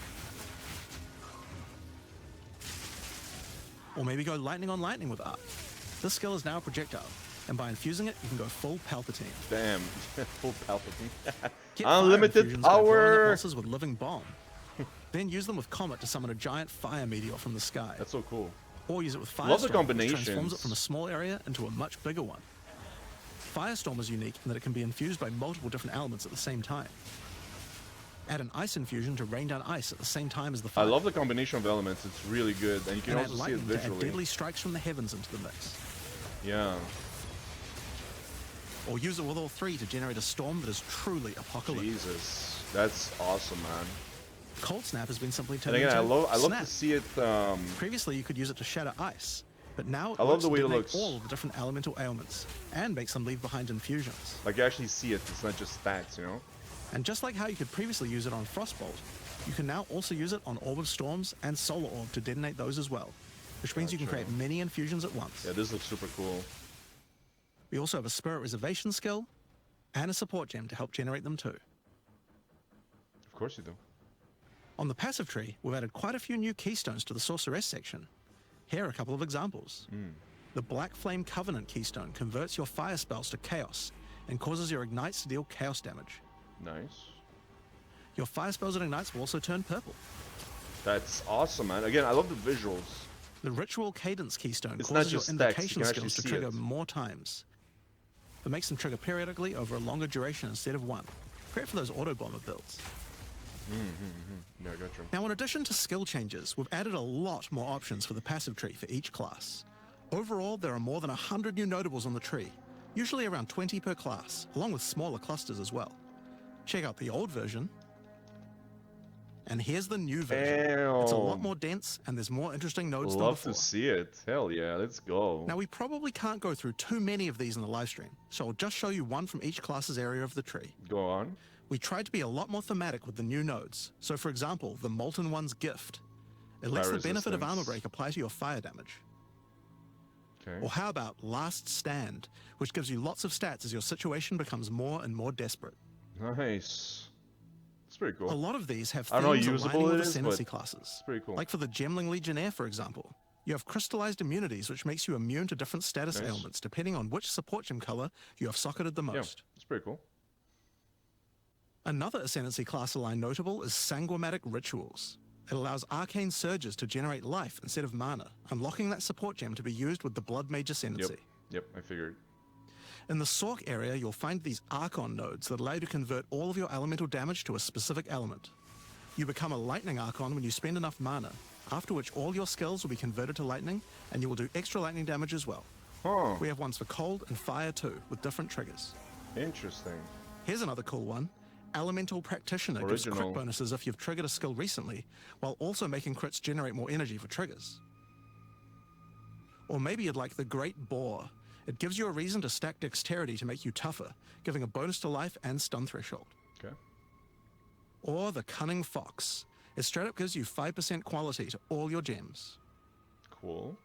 Or maybe go lightning on lightning with arc. This skill is now a projectile, and by infusing it, you can go full Palpatine. Damn. Full Palpatine. Get fire Unlimited infusions by blowing up power. bosses with living bomb. Then use them with Comet to summon a giant fire meteor from the sky. That's so cool. Or use it with Firestorm, Love the which combinations. transforms it from a small area into a much bigger one. Firestorm is unique in that it can be infused by multiple different elements at the same time. Add an ice infusion to rain down ice at the same time as the I fire. love the combination of elements. It's really good, and you can and add also see it lightning to add visually. deadly strikes from the heavens into the mix. Yeah. Or use it with all 3 to generate a storm that is truly apocalyptic. Jesus, that's awesome, man. Cold Snap has been simply And turned again, into I love Snap. to see it. Previously, you could use it to shatter ice, but now it I love works the to way it detonate looks. all of the different elemental ailments and makes them leave behind infusions. Like you actually see it. It's not just stats, you know. And just like how you could previously use it on Frostbolt, you can now also use it on Orb of Storms and Solar Orb to detonate those as well, which means you can Gotcha. create many infusions at once. Yeah, this looks super cool. We also have a Spirit Reservation skill and a support gem to help generate them too. Of course you do. On the passive tree, we've added quite a few new keystones to the Sorceress section. Here are a couple of examples. The Black Flame Covenant keystone converts your fire spells to chaos and causes your ignites to deal chaos damage. Nice. Your fire spells and ignites will also turn purple. That's awesome, man. Again, I love the visuals. The Ritual Cadence keystone It's not causes your just text, invocation you can actually skills to see trigger it. more times. It makes them trigger periodically over a longer duration instead of one. Great for those auto bomber builds. Yeah, I got you. Now, in addition to skill changes, we've added a lot more options for the passive tree for each class. Overall, there are more than 100 new notables on the tree, usually around 20 per class, along with smaller clusters as well. Check out the old version. And here's the new version. It's a lot Damn. more dense, and there's more interesting nodes than Love before. to see it. Hell yeah, let's go. Now, we probably can't go through too many of these in the live stream, so I'll just show you one from each class's area of the tree. Go on. We tried to be a lot more thematic with the new nodes. So for example, the Molten One's Gift. It lets Fire the benefit of resistance. armor break apply to your fire damage. Okay. Or how about Last Stand, which gives you lots of stats as your situation becomes more and more desperate. Nice. It's pretty cool. A lot of these have I don't know how themes usable aligning with it is, ascendancy but classes. it's pretty cool. Like for the Gemling Legionnaire, for example. You have crystallized immunities, which makes you immune to different status Nice. ailments, depending on which support gem color you have socketed the Yeah, most. it's pretty cool. Another Ascendancy class aligned notable is Sanguimatic Rituals. It allows arcane surges to generate life instead of mana, unlocking that support gem to be used with the Blood Mage Ascendancy. Yep, I figured. In the Sork area, you'll find these Archon nodes that allow you to convert all of your elemental damage to a specific element. You become a Lightning Archon when you spend enough mana, after which all your skills will be converted to lightning, and you will do extra lightning damage as well. Huh. We have ones for cold and fire too, with different triggers. Interesting. Here's another cool one, Elemental Practitioner gives crit bonuses if you've triggered a skill recently, while also making crits generate more energy for triggers. Or maybe you'd like the Great Boar. It gives you a reason to stack dexterity to make you tougher, giving a bonus to life and stun threshold. Okay. Or the Cunning Fox. It straight up gives you 5% quality to all your gems. Cool.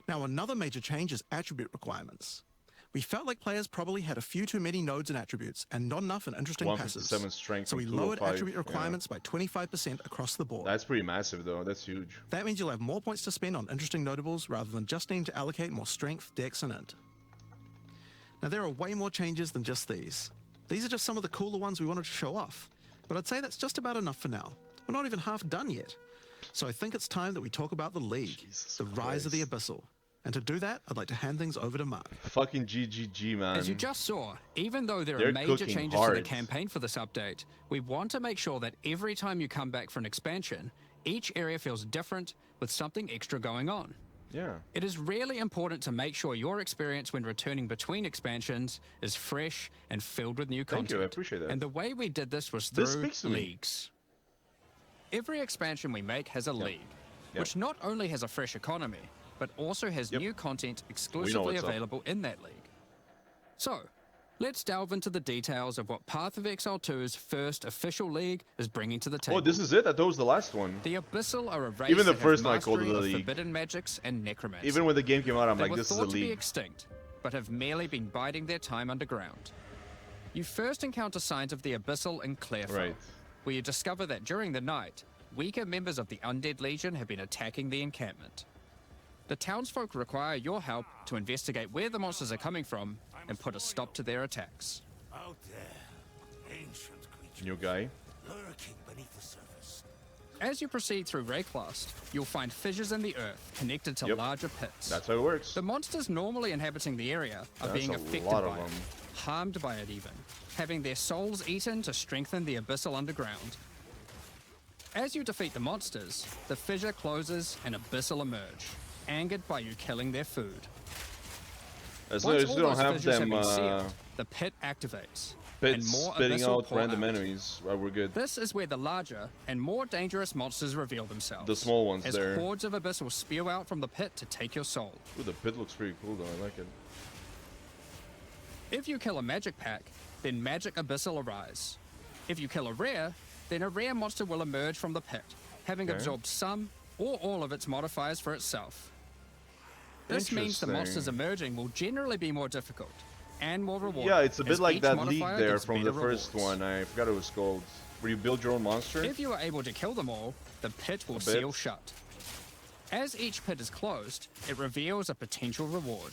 Now, another major change is attribute requirements. We felt like players probably had a few too many nodes and attributes and not enough in interesting passives. 157 strength So we from lowered 205, attribute requirements by 25% across the board. That's pretty massive, though. That's huge. That means you'll have more points to spend on interesting notables rather than just needing to allocate more strength, dex, and int. Now, there are way more changes than just these. These are just some of the cooler ones we wanted to show off. But I'd say that's just about enough for now. We're not even half done yet. So I think it's time that we talk about the League, the Rise of the Abyssal. And to do that, I'd like to hand things over to Mark. Fucking GGG, man. As you just saw, even though there are major changes to the campaign for this update, we want to make sure that every time you come back for an expansion, each area feels different with something extra going on. Yeah. It is really important to make sure your experience when returning between expansions is fresh and filled with new content. Thank you, I appreciate that. And the way we did this was through leagues. Every expansion we make has a league, which not only has a fresh economy, but also has new content exclusively available in that league. So, let's delve into the details of what Path of Exile 2's first official league is bringing to the table. Oh, this is it? I thought it was the last one. The Abyssal are a race Even the that first has one I called it mastery the of league. forbidden magics and necromancy. Even when the game came out, I'm like, this is a They were thought to be league. extinct, but have merely been biding their time underground. You first encounter signs of the Abyssal in Clarefell, where you discover that during the night, weaker members of the Undead Legion have been attacking the encampment. The townsfolk require your help to investigate where the monsters are coming from and put a stop to their attacks. Out there, ancient creatures New guy. lurking beneath the surface. As you proceed through Rayclast, you'll find fissures in the earth connected to larger pits. That's how it works. The monsters normally inhabiting the area are being affected by it, harmed by it even, having their souls eaten to strengthen the abyssal underground. As you defeat the monsters, the fissure closes and abyssal emerge, angered by you killing their food. As long as you don't have them the pit activates, pits and more spitting abyssal out pour random out. enemies, we're good. This is where the larger and more dangerous monsters reveal themselves. The small ones as there. hordes of abyss will spew out from the pit to take your soul. Ooh, the pit looks pretty cool though, I like it. If you kill a magic pack, then magic abyssal arise. If you kill a rare, then a rare monster will emerge from the pit, having absorbed some or all of its modifiers for itself. This means the monsters emerging will generally be more difficult and more rewarding. Yeah, it's a bit like that league modifier there gives from the better first rewards. one. I forgot it was called. Where you build your own monster. If you are able to kill them all, the pit will seal shut. As each pit is closed, it reveals a potential reward.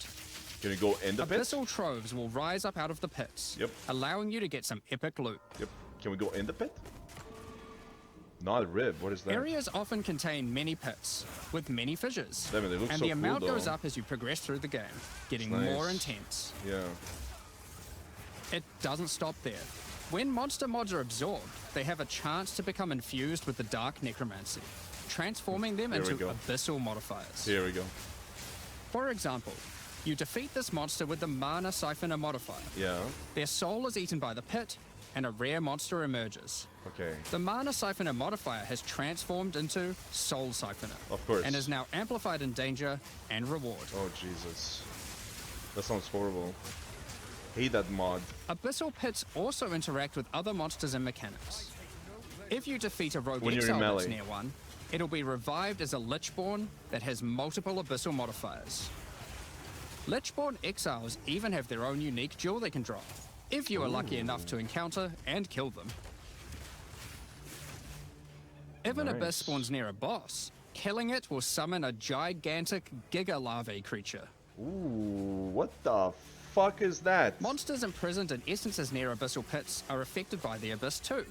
Can you go in the pit? Abyssal troves will rise up out of the pits, allowing you to get some epic loot. Can we go in the pit? Not a rib. What is that? Areas often contain many pits, with many fissures. Damn it, they look and so the amount cool, goes though. up as you progress through the game, getting Nice. more intense. Yeah. It doesn't stop there. When monster mods are absorbed, they have a chance to become infused with the dark necromancy, transforming them Here we into go. abyssal modifiers. Here we go. For example, you defeat this monster with the Mana Siphoner modifier. Yeah. Their soul is eaten by the pit, and a rare monster emerges. Okay. The Mana Siphoner modifier has transformed into Soul Siphoner. Of course. And is now amplified in danger and reward. Oh, Jesus. That sounds horrible. Hate that mod. Abyssal pits also interact with other monsters and mechanics. If you defeat a rogue When you're in exile that's melee. near one, it'll be revived as a Lichborn that has multiple abyssal modifiers. Lichborn exiles even have their own unique jewel they can drop, if you are lucky enough to encounter and kill them. If an abyss spawns near a boss, killing it will summon a gigantic Giga Larvae creature. Ooh, what the fuck is that? Monsters imprisoned in essences near abyssal pits are affected by the abyss too.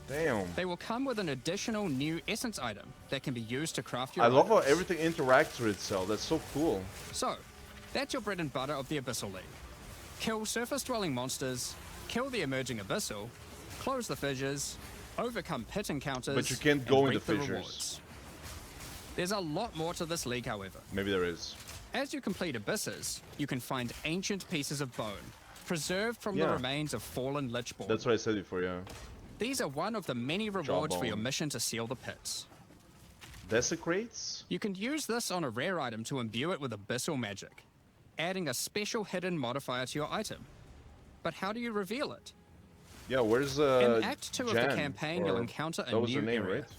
Damn. They will come with an additional new essence item that can be used to craft your I own. love how everything interacts with itself. That's so cool. So, that's your bread and butter of the Abyssal League. Kill surface-dwelling monsters, kill the emerging Abyssal, close the fissures, overcome pit encounters, But you can't and go in reap the the fissures. rewards. There's a lot more to this league, however. Maybe there is. As you complete Abysses, you can find ancient pieces of bone, preserved from the remains of fallen Lichborn. That's what I said before, yeah. These are one of the many rewards for your Jawbone. mission to seal the pits. Desecrates? You can use this on a rare item to imbue it with abyssal magic, adding a special hidden modifier to your item. But how do you reveal it? Yeah, where's In Act 2 of the Jan? campaign, Or- you'll encounter a that was new her name, area. right?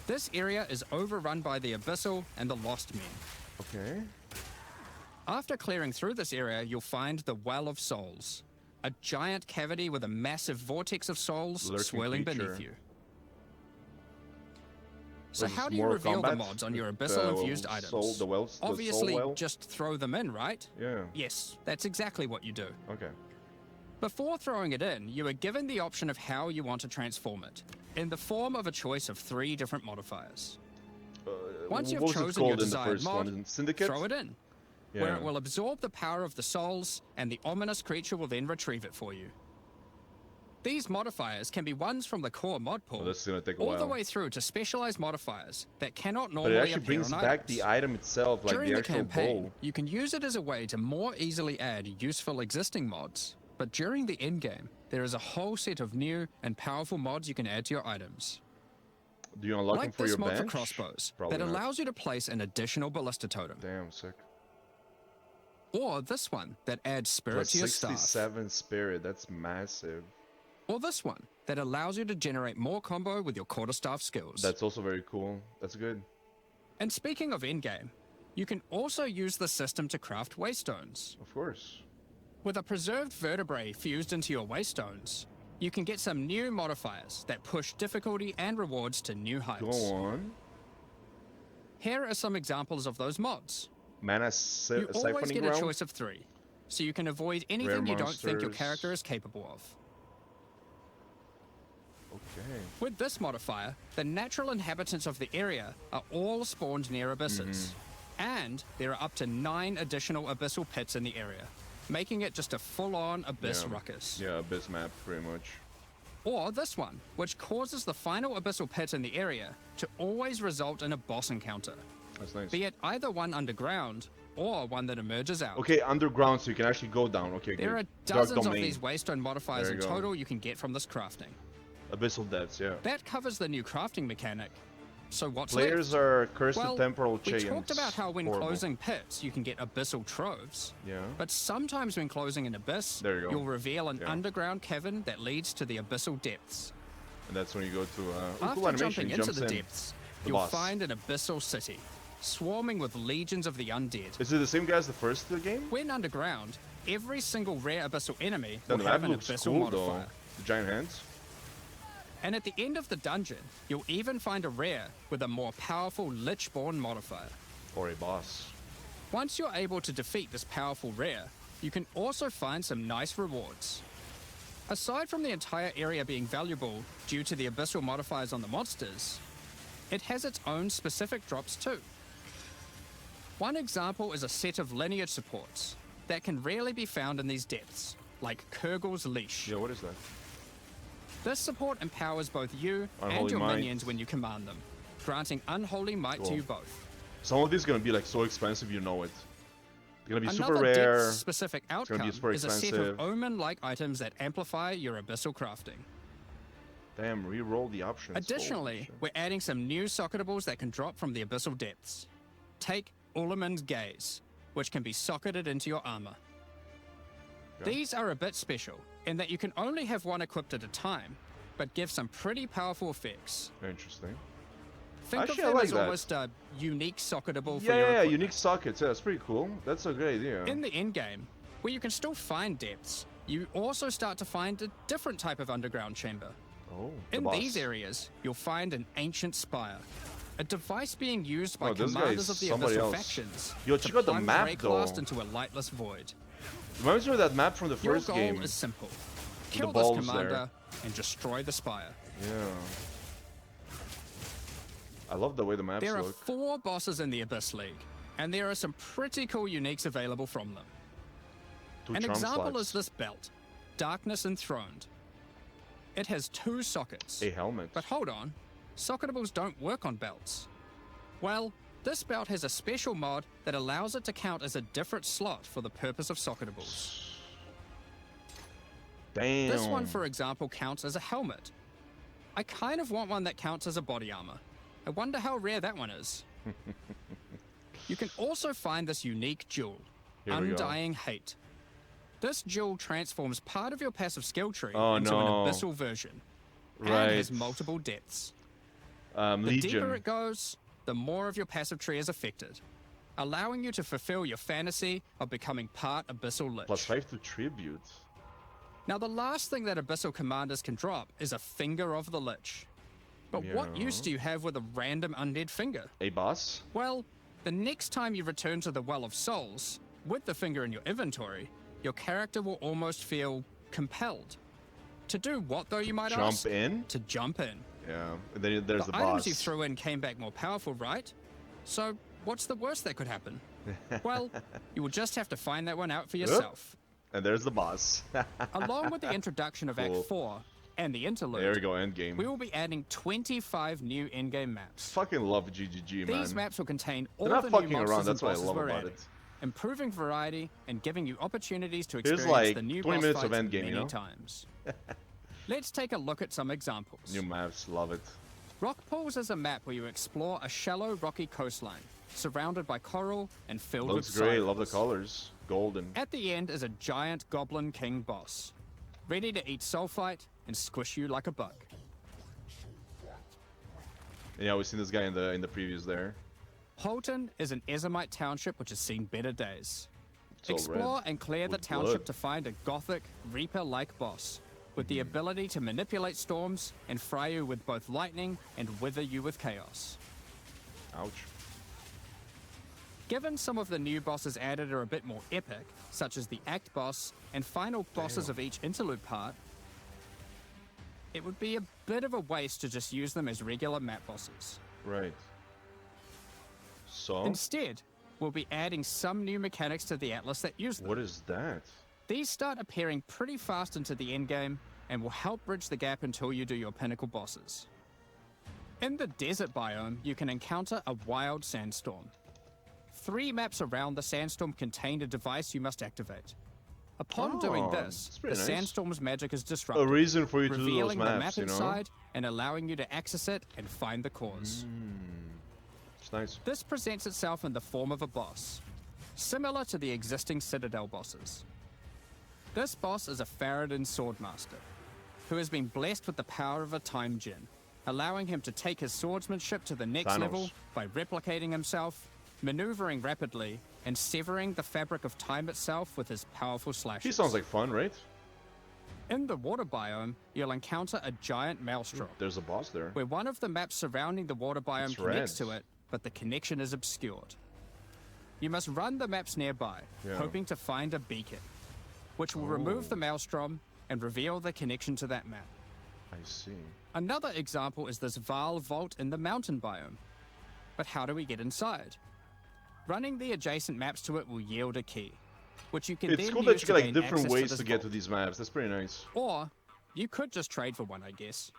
This area is overrun by the Abyssal and the Lost Men. Okay. After clearing through this area, you'll find the Well of Souls, a giant cavity with a massive vortex of souls Lurking swirling creature. beneath you. So Was how this do you more reveal the combat? mods on your The Abyssal-infused items? soul- the wells- the soul Obviously, well? just throw them in, right? Yeah. Yes, that's exactly what you do. Okay. Before throwing it in, you are given the option of how you want to transform it, in the form of a choice of 3 different modifiers. Once you've what was it chosen your called in the desired first mod, one? Syndicate? throw it in, Yeah. where it will absorb the power of the souls, and the ominous creature will then retrieve it for you. These modifiers can be ones from the core mod pool, Oh, that's gonna take a all while. the way through to specialized modifiers that cannot But normally it actually appear brings on back items. the item itself, like During the the actual campaign, bowl. you can use it as a way to more easily add useful existing mods. But during the endgame, there is a whole set of new and powerful mods you can add to your items. Do you unlock them Like for this your mod bench? for crossbows Probably that not. allows you to place an additional ballista totem. Damn, sick. Or this one that adds spirit Plus to your staff. 67 spirit, that's massive. Or this one that allows you to generate more combo with your quarterstaff skills. That's also very cool. That's good. And speaking of endgame, you can also use the system to craft waystones. Of course. With a preserved vertebrae fused into your waystones, you can get some new modifiers that push difficulty and rewards to new heights. Go on. Here are some examples of those mods. Mana You always siphoning get a ground? choice of 3, so you can avoid anything you don't think your monsters. character is capable of. Okay. With this modifier, the natural inhabitants of the area are all spawned near abysses. And there are up to 9 additional abyssal pits in the area, making it just a full-on abyss Yeah. ruckus. Yeah, abyss map, pretty much. Or this one, which causes the final abyssal pit in the area to always result in a boss encounter, That's nice. be it either one underground or one that emerges out. Okay, underground, so you can actually go down. Okay, There are good. Dark dozens of domain. these waystone modifiers There in you go. total you can get from this crafting. Abyssal depths, yeah. That covers the new crafting mechanic. So what's Players left? are cursed Well, with temporal we chains. talked about how when Horrible. closing pits, you can get abyssal troves. Yeah. But sometimes when closing an abyss, There you go. you'll reveal an Yeah. underground cavern that leads to the abyssal depths. And that's when you go to After cool animation. jumping He into jumps the in. depths, The you'll boss. find an abyssal city, swarming with legions of the undead. Is it the same guy as the first game? When underground, every single rare abyssal enemy Then will the have map an looks abyssal cool modifier. though. The giant hands. And at the end of the dungeon, you'll even find a rare with a more powerful Lichborn modifier. Or a boss. Once you're able to defeat this powerful rare, you can also find some nice rewards. Aside from the entire area being valuable due to the abyssal modifiers on the monsters, it has its own specific drops too. One example is a set of lineage supports that can rarely be found in these depths, like Kurgel's Leash. Yeah, what is that? This support empowers both you and Unholy your Might. minions when you command them, granting unholy might to Cool. you both. Some of these gonna be like so expensive, you know it. They're gonna be Another super rare. depth-specific gonna be outcome super is a set expensive. of omen-like items that amplify your abyssal crafting. Damn, re-roll the options. Holy Additionally, shit. we're adding some new socketables that can drop from the abyssal depths. Take Ullaman's Gaze, which can be socketed into your armor. Okay. These are a bit special in that you can only have one equipped at a time, but give some pretty powerful effects. Interesting. Think Actually, of I them like as that. almost a unique socketable for Yeah, your yeah, equipment. unique sockets. Yeah, that's pretty cool. That's a great idea. In the endgame, where you can still find depths, you also start to find a different type of underground chamber. Oh, the In boss. these areas, you'll find an ancient spire, a device being used by Oh, this guy commanders is of the somebody abyssal else. factions Yo, to check out the plunge map, Rayclast though. into a lightless void. Reminds me of that map from the Your first goal game. is simple: kill this balls commander there. and destroy the spire. Yeah. I love the way the maps There are look. 4 bosses in the Abyss League, and there are some pretty cool uniques available from them. Two An charm example slots. is this belt, Darkness Enthroned. It has 2 sockets. A helmet. But hold on, socketables don't work on belts. Well, this belt has a special mod that allows it to count as a different slot for the purpose of socketables. Damn. This one, for example, counts as a helmet. I kind of want one that counts as a body armor. I wonder how rare that one is. You can also find this unique jewel, Here we go. Undying Hate. This jewel transforms part of your passive skill tree Oh, into no. an abyssal version. Right. And has multiple depths. The Legion. deeper it goes, the more of your passive tree is affected, allowing you to fulfill your fantasy of becoming part Abyssal Lich. +5 to tribute. Now, the last thing that Abyssal Commanders can drop is a Finger of the Lich. But what Yeah. use do you have with a random undead finger? A boss? Well, the next time you return to the Well of Souls, with the finger in your inventory, your character will almost feel compelled. To do what, though, you might ask? Jump in? To jump in. Yeah. And then there's The the items boss. you threw in came back more powerful, right? So, what's the worst that could happen? Well, you will just have to find that one out for yourself. And there's the boss. Along with the introduction of Cool. Act 4 and the interlude, There we go, endgame. we will be adding 25 new in-game maps. Fucking love GGG, man. These maps will contain all They're not the new fucking monsters around, and that's what I bosses love we're about adding, it. improving variety and giving you opportunities to Here's experience like the new 20 boss minutes of fights endgame, many you know? times. Let's take a look at some examples. New maps, love it. Rock Pools is a map where you explore a shallow rocky coastline, surrounded by coral and filled Looks with great, silence. love the colors. Golden. At the end is a giant Goblin King boss, ready to eat sulfite and squish you like a bug. Yeah, we've seen this guy in the previews there. Holton is an Ezomite township which has seen better days. It's all Explore red and clear the with township blood. to find a gothic, Reaper-like boss, with the ability to manipulate storms and fry you with both lightning and wither you with chaos. Ouch. Given some of the new bosses added are a bit more epic, such as the Act boss and final bosses of each interlude part, it would be a bit of a waste to just use them as regular map bosses. Right. So, Instead, we'll be adding some new mechanics to the Atlas that use them. what is that? These start appearing pretty fast into the endgame and will help bridge the gap until you do your pinnacle bosses. In the desert biome, you can encounter a wild sandstorm. 3 maps around the sandstorm contain a device you must activate. Upon doing Oh, this, that's the pretty nice. sandstorm's magic is A disrupted, reason for you to do those revealing the map maps, you know? inside and allowing you to access it and find the cause. It's nice. This presents itself in the form of a boss, similar to the existing Citadel bosses. This boss is a Faradin Swordmaster, who has been blessed with the power of a time gem, allowing him to take his swordsmanship to the next Thanos. level by replicating himself, maneuvering rapidly, and severing the fabric of time itself with his powerful slashes. He sounds like fun, right? In the water biome, you'll encounter a giant maelstrom, There's a boss there. where one of the maps surrounding the water biome It's connects red. to it, but the connection is obscured. You must run the maps nearby, Yeah. hoping to find a beacon, which will remove the maelstrom and reveal the connection to that map. I see. Another example is this Vaal vault in the mountain biome. But how do we get inside? Running the adjacent maps to it will yield a key, which you can It's then cool use that you to get like gain different access ways this to get to vault. these maps. That's pretty nice. Or, you could just trade for one, I guess.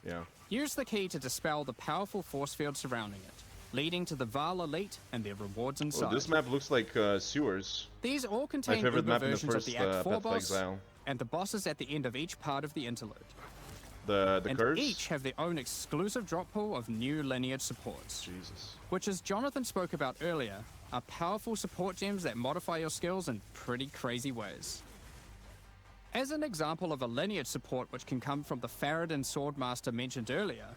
Yeah. Use the key to dispel the powerful force field surrounding it, leading to the Vaal Elite and their rewards Oh, inside. this map looks like sewers. These all My contain favorite Uber map in the versions first of the Act 4 Path of boss Exile. and the bosses at the end of each part of the interlude. The And curse. each have their own exclusive drop pool of new lineage supports, Jesus. which, as Jonathan spoke about earlier, are powerful support gems that modify your skills in pretty crazy ways. As an example of a lineage support which can come from the Faradin Swordmaster mentioned earlier,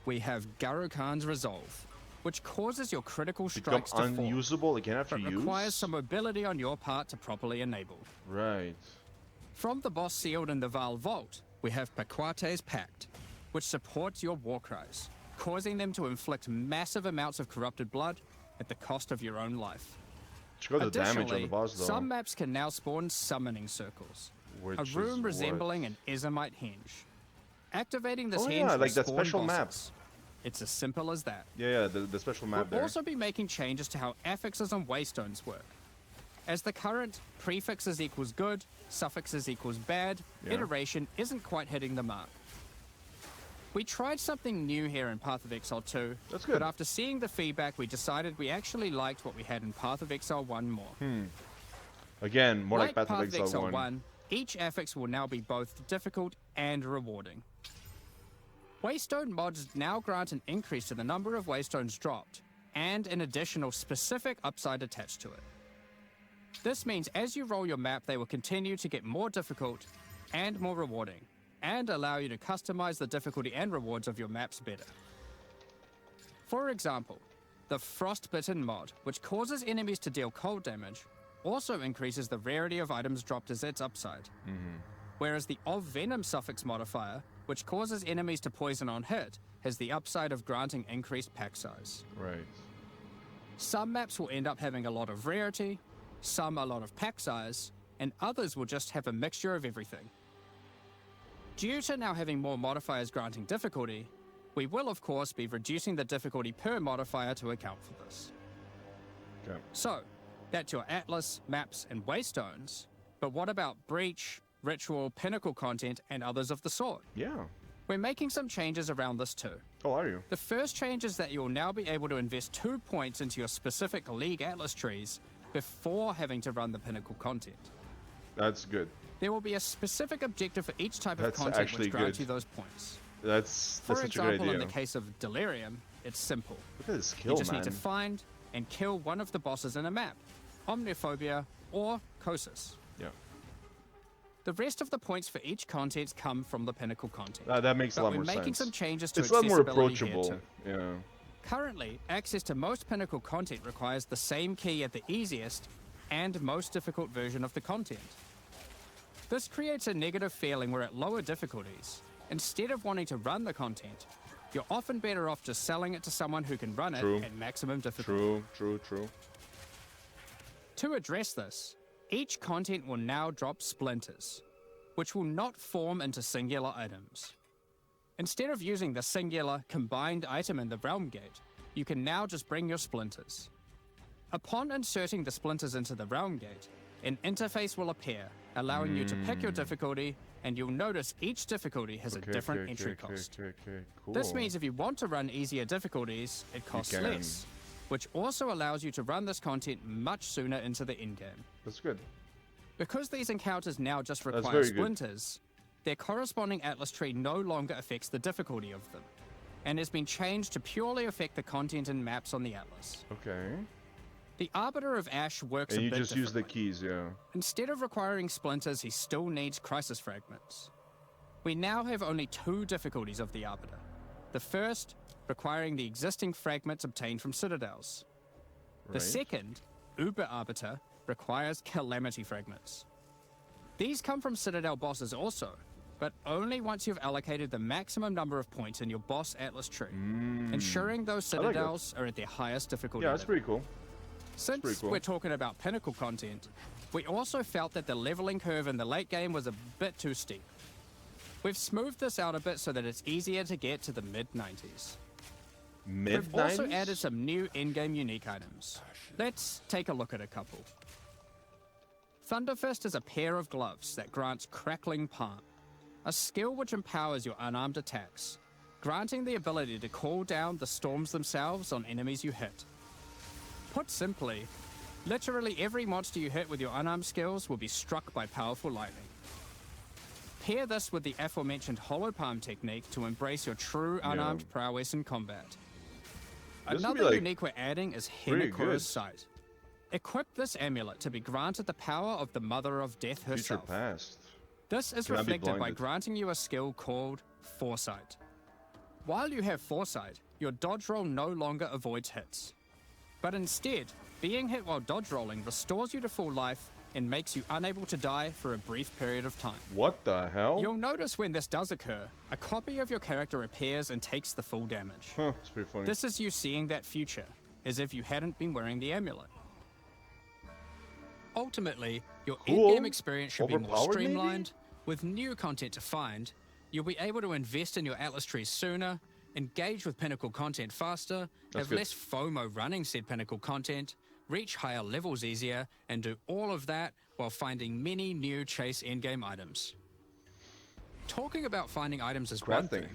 we have Garukhan's Resolve, which causes your critical Become strikes to fall, unusable again after but use? requires some mobility on your part to properly enable. Right. From the boss sealed in the Vaal Vault, we have Paquate's Pact, which supports your war cries, causing them to inflict massive amounts of corrupted blood at the cost of your own life. Check out the damage on the Additionally, boss though. some maps can now spawn summoning circles, Which a is room what? resembling an Ezomite henge. Activating this Oh, henge yeah, will like that spawn special map. bosses. It's as simple as that. Yeah, the special map We'll there. also be making changes to how affixes on waystones work. As the current prefixes equals good, suffixes equals bad, Yeah. iteration isn't quite hitting the mark. We tried something new here in Path of Exile 2, That's good. but after seeing the feedback, we decided we actually liked what we had in Path of Exile 1 more. Again, more like Path of Path of Exile 1. each affix will now be both difficult and rewarding. Waystone mods now grant an increase to the number of waystones dropped, and an additional specific upside attached to it. This means as you roll your map, they will continue to get more difficult and more rewarding, and allow you to customize the difficulty and rewards of your maps better. For example, the Frostbitten mod, which causes enemies to deal cold damage, also increases the rarity of items dropped as its upside. Whereas the Of Venom suffix modifier, which causes enemies to poison on hit, has the upside of granting increased pack size. Right. Some maps will end up having a lot of rarity, some a lot of pack size, and others will just have a mixture of everything. Due to now having more modifiers granting difficulty, we will of course be reducing the difficulty per modifier to account for this. Okay. So, that's your Atlas, maps, and waystones, but what about Breach, Ritual, Pinnacle content, and others of the sort? Yeah. We're making some changes around this too. Oh, are you? The first change is that you'll now be able to invest 2 points into your specific League Atlas trees before having to run the Pinnacle content. That's good. There will be a specific objective for each type of That's content actually which grants good. you those points. That's For such a good example, idea. in the case of Delirium, it's simple. Look at this You skill, just man. need to find and kill one of the bosses in a map, Omniophobia or Kosis. Yeah. The rest of the points for each content come from the Pinnacle content. That makes a But lot we're more making sense. some changes to It's a lot more accessibility here approachable. too. Yeah. Currently, access to most Pinnacle content requires the same key at the easiest and most difficult version of the content. This creates a negative feeling where at lower difficulties, instead of wanting to run the content, you're often better off just selling it to someone who can run True. it at maximum difficulty. True. To address this, each content will now drop splinters, which will not form into singular items. Instead of using the singular combined item in the Realm Gate, you can now just bring your splinters. Upon inserting the splinters into the Realm Gate, an interface will appear, allowing you to pick your difficulty, and you'll notice each difficulty has a different entry cost. Cool. This means if you want to run easier difficulties, it costs can. less, which also allows you to run this content much sooner into the endgame. That's good. Because these encounters now just very require good. splinters, their corresponding Atlas tree no longer affects the difficulty of them, and has been changed to purely affect the content and maps on the Atlas. Okay. The Arbiter of Ash works And a you bit just use the differently. keys, yeah. Instead of requiring splinters, he still needs crisis fragments. We now have only 2 difficulties of the Arbiter. The first, requiring the existing fragments obtained from citadels. The Right. second, Uber Arbiter, requires calamity fragments. These come from citadel bosses also, but only once you've allocated the maximum number of points in your boss Atlas tree, ensuring those I like it. citadels are at their highest difficulty Yeah, that's level. pretty cool. Since pretty cool. we're talking about Pinnacle content, we also felt that the leveling curve in the late game was a bit too steep. We've smoothed this out a bit so that it's easier to get to the mid-90s. We've also added some new in-game unique items. Let's take a look at a couple. Thunderfist is a pair of gloves that grants Crackling Palm, a skill which empowers your unarmed attacks, granting the ability to call down the storms themselves on enemies you hit. Put simply, literally every monster you hit with your unarmed skills will be struck by powerful lightning. Pair this with the aforementioned Hollow Palm technique to embrace your true unarmed prowess in combat. This would be, Another like, unique we're adding is pretty good. Hinekura's Sight. Equip this amulet to be granted the power of the Mother of Death Future herself. past. This is Cannot be reflected by blinded. granting you a skill called Foresight. While you have Foresight, your dodge roll no longer avoids hits. But instead, being hit while dodge rolling restores you to full life and makes you unable to die for a brief period of time. What the hell? You'll notice when this does occur, a copy of your character appears and takes the full damage. Huh, it's pretty funny. This is you seeing that future, as if you hadn't been wearing the amulet. Ultimately, your Cool. in-game experience should be more Overpowered, maybe? streamlined. With new content to find, you'll be able to invest in your Atlas trees sooner, engage with Pinnacle content faster, That's have good. less FOMO running said Pinnacle content, reach higher levels easier, and do all of that while finding many new chase endgame items. Talking about finding items is one Crafting. thing,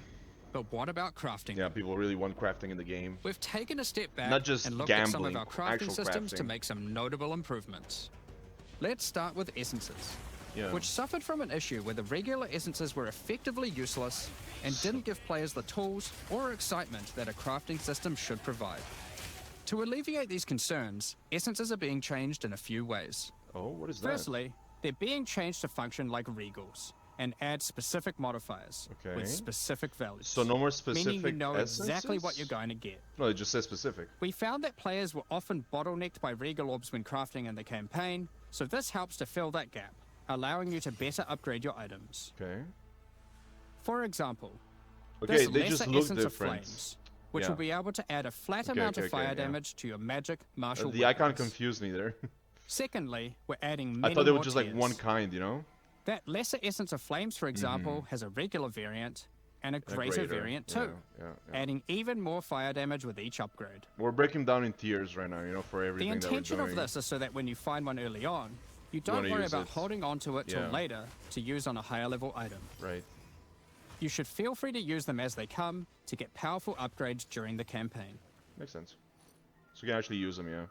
but what about crafting? Yeah, people really want crafting in the game. We've taken a step back Not just and looked at some of gambling, our crafting actual systems to crafting. make some notable improvements. Let's start with essences. which suffered from an issue where the regular essences were effectively useless and didn't give players the tools or excitement that a crafting system should provide. To alleviate these concerns, essences are being changed in a few ways. Oh, what is that? Firstly, they're being changed to function like regals and add specific modifiers with specific values. So no more specific meaning you know essences? exactly what you're going to get. No, it just says specific. We found that players were often bottlenecked by regal orbs when crafting in the campaign, so this helps to fill that gap, allowing you to better upgrade your items. Okay. For example, Okay, this they just lesser look essence of different. flames, which will be able to add a flat amount of fire damage to your magic martial The icon weapons. confused me there. Secondly, we're adding many I thought they were more just like tiers. one kind, you know? That lesser essence of flames, for example, has a regular variant and a greater variant too, adding even more fire damage with each upgrade. We're breaking down in tiers right now, you know, for The everything that we're intention doing. of this is so that when you find one early on, you don't wanna worry use about it. holding on to it till later to use on a higher level item. Right. You should feel free to use them as they come to get powerful upgrades during the campaign. Makes sense. So you can actually use them, yeah.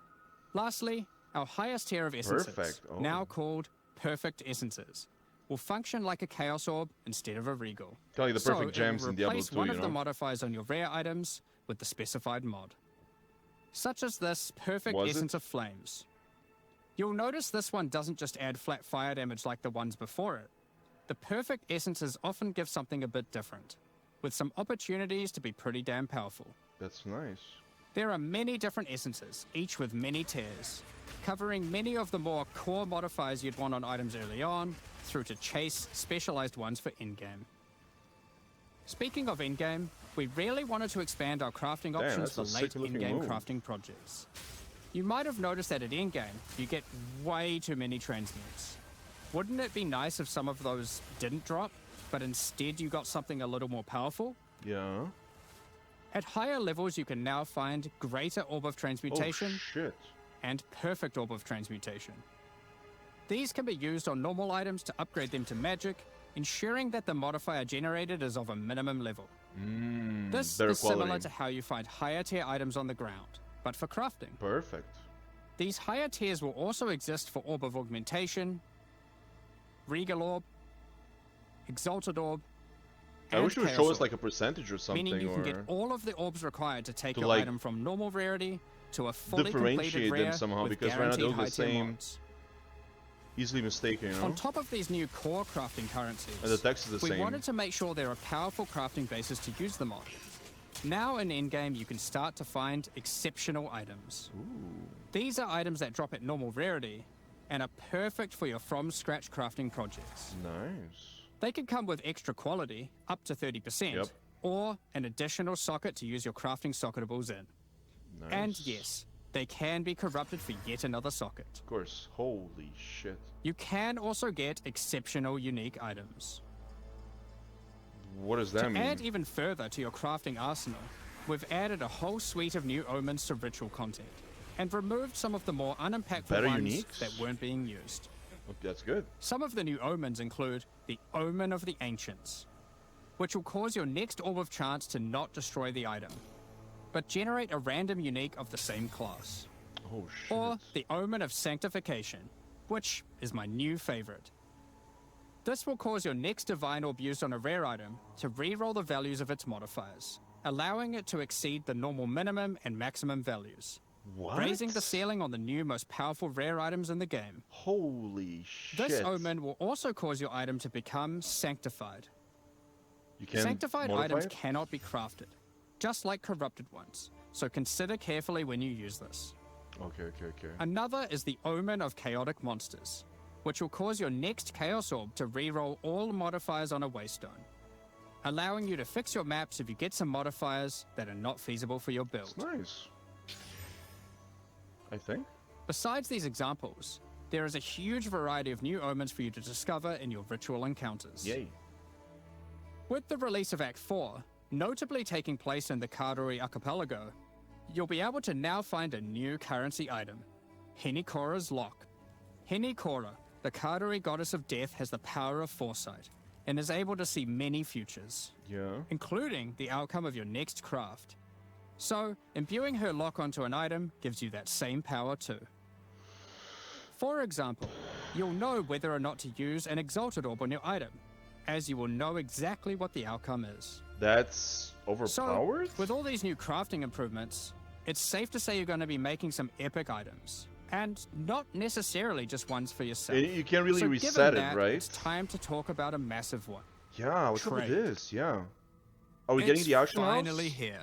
Lastly, our highest tier of essences, Perfect. Oh. now called Perfect Essences, will function like a Chaos Orb instead of a Regal. Kind of like the perfect so gems it will in Diablo replace 2, one you of know? the modifiers on your rare items with the specified mod. Such as this Perfect Was it? Essence of Flames. You'll notice this one doesn't just add flat fire damage like the ones before it. The Perfect Essences often give something a bit different, with some opportunities to be pretty damn powerful. That's nice. There are many different essences, each with many tiers, covering many of the more core modifiers you'd want on items early on, through to chase specialized ones for in-game. Speaking of in-game, we really wanted to expand our crafting options that's for a late sick-looking in-game move. crafting projects. You might have noticed that at in-game, you get way too many transmutes. Wouldn't it be nice if some of those didn't drop, but instead you got something a little more powerful? Yeah. At higher levels, you can now find Greater Orb of Transmutation Oh, shit. and Perfect Orb of Transmutation. These can be used on normal items to upgrade them to magic, ensuring that the modifier generated is of a minimum level. This better is similar quality. to how you find higher tier items on the ground, but for crafting. Perfect. These higher tiers will also exist for Orb of Augmentation, Regal Orb, Exalted Orb, I and wish you would Chaos show us Orb, like a percentage or something, meaning you or can get all of the orbs required to take to, your like, item from normal rarity to a fully completed differentiate them rare somehow, with because right now they guaranteed look the high tier same. mods. easily mistaken, you know? On top of these new core crafting currencies, And the text is the we same. wanted to make sure there are powerful crafting bases to use them on. Now in in-game, you can start to find exceptional items. These are items that drop at normal rarity and are perfect for your from-scratch crafting projects. Nice. They can come with extra quality, up to 30%, Yep. or an additional socket to use your crafting socketables in. Nice. And yes, they can be corrupted for yet another socket. Of course. Holy shit. You can also get exceptional unique items. What does that To mean? add even further to your crafting arsenal, we've added a whole suite of new omens to ritual content, and removed some of the more unimpactful Better ones uniques? that weren't being used. Okay, that's good. Some of the new omens include the Omen of the Ancients, which will cause your next Orb of Chance to not destroy the item, but generate a random unique of the same class. Oh shit. Or the Omen of Sanctification, which is my new favorite. This will cause your next Divine Orb used on a rare item to reroll the values of its modifiers, allowing it to exceed the normal minimum and maximum values, What? raising the ceiling on the new most powerful rare items in the game. Holy shit. This Omen will also cause your item to become sanctified. You can Sanctified modify items it? cannot be crafted, just like corrupted ones, so consider carefully when you use this. Okay. Another is the Omen of Chaotic Monsters, which will cause your next Chaos Orb to reroll all modifiers on a Waystone, allowing you to fix your maps if you get some modifiers that are not feasible for your build. It's nice. I think. Besides these examples, there is a huge variety of new omens for you to discover in your ritual encounters. Yay. With the release of Act 4, notably taking place in the Karori Archipelago, you'll be able to now find a new currency item, Henikora's Lock. Henikora, the Karori goddess of death, has the power of foresight, and is able to see many futures, Yeah. including the outcome of your next craft. So, imbuing her lock onto an item gives you that same power too. For example, you'll know whether or not to use an Exalted Orb on your item, as you will know exactly what the outcome is. That's overpowered? So, with all these new crafting improvements, it's safe to say you're going to be making some epic items. And not necessarily just ones for yourself. You can't really so reset given that, it, right? It's time to talk about a massive one. Yeah, what's up with Trade. this? Yeah. Are we getting the auction house? Finally here.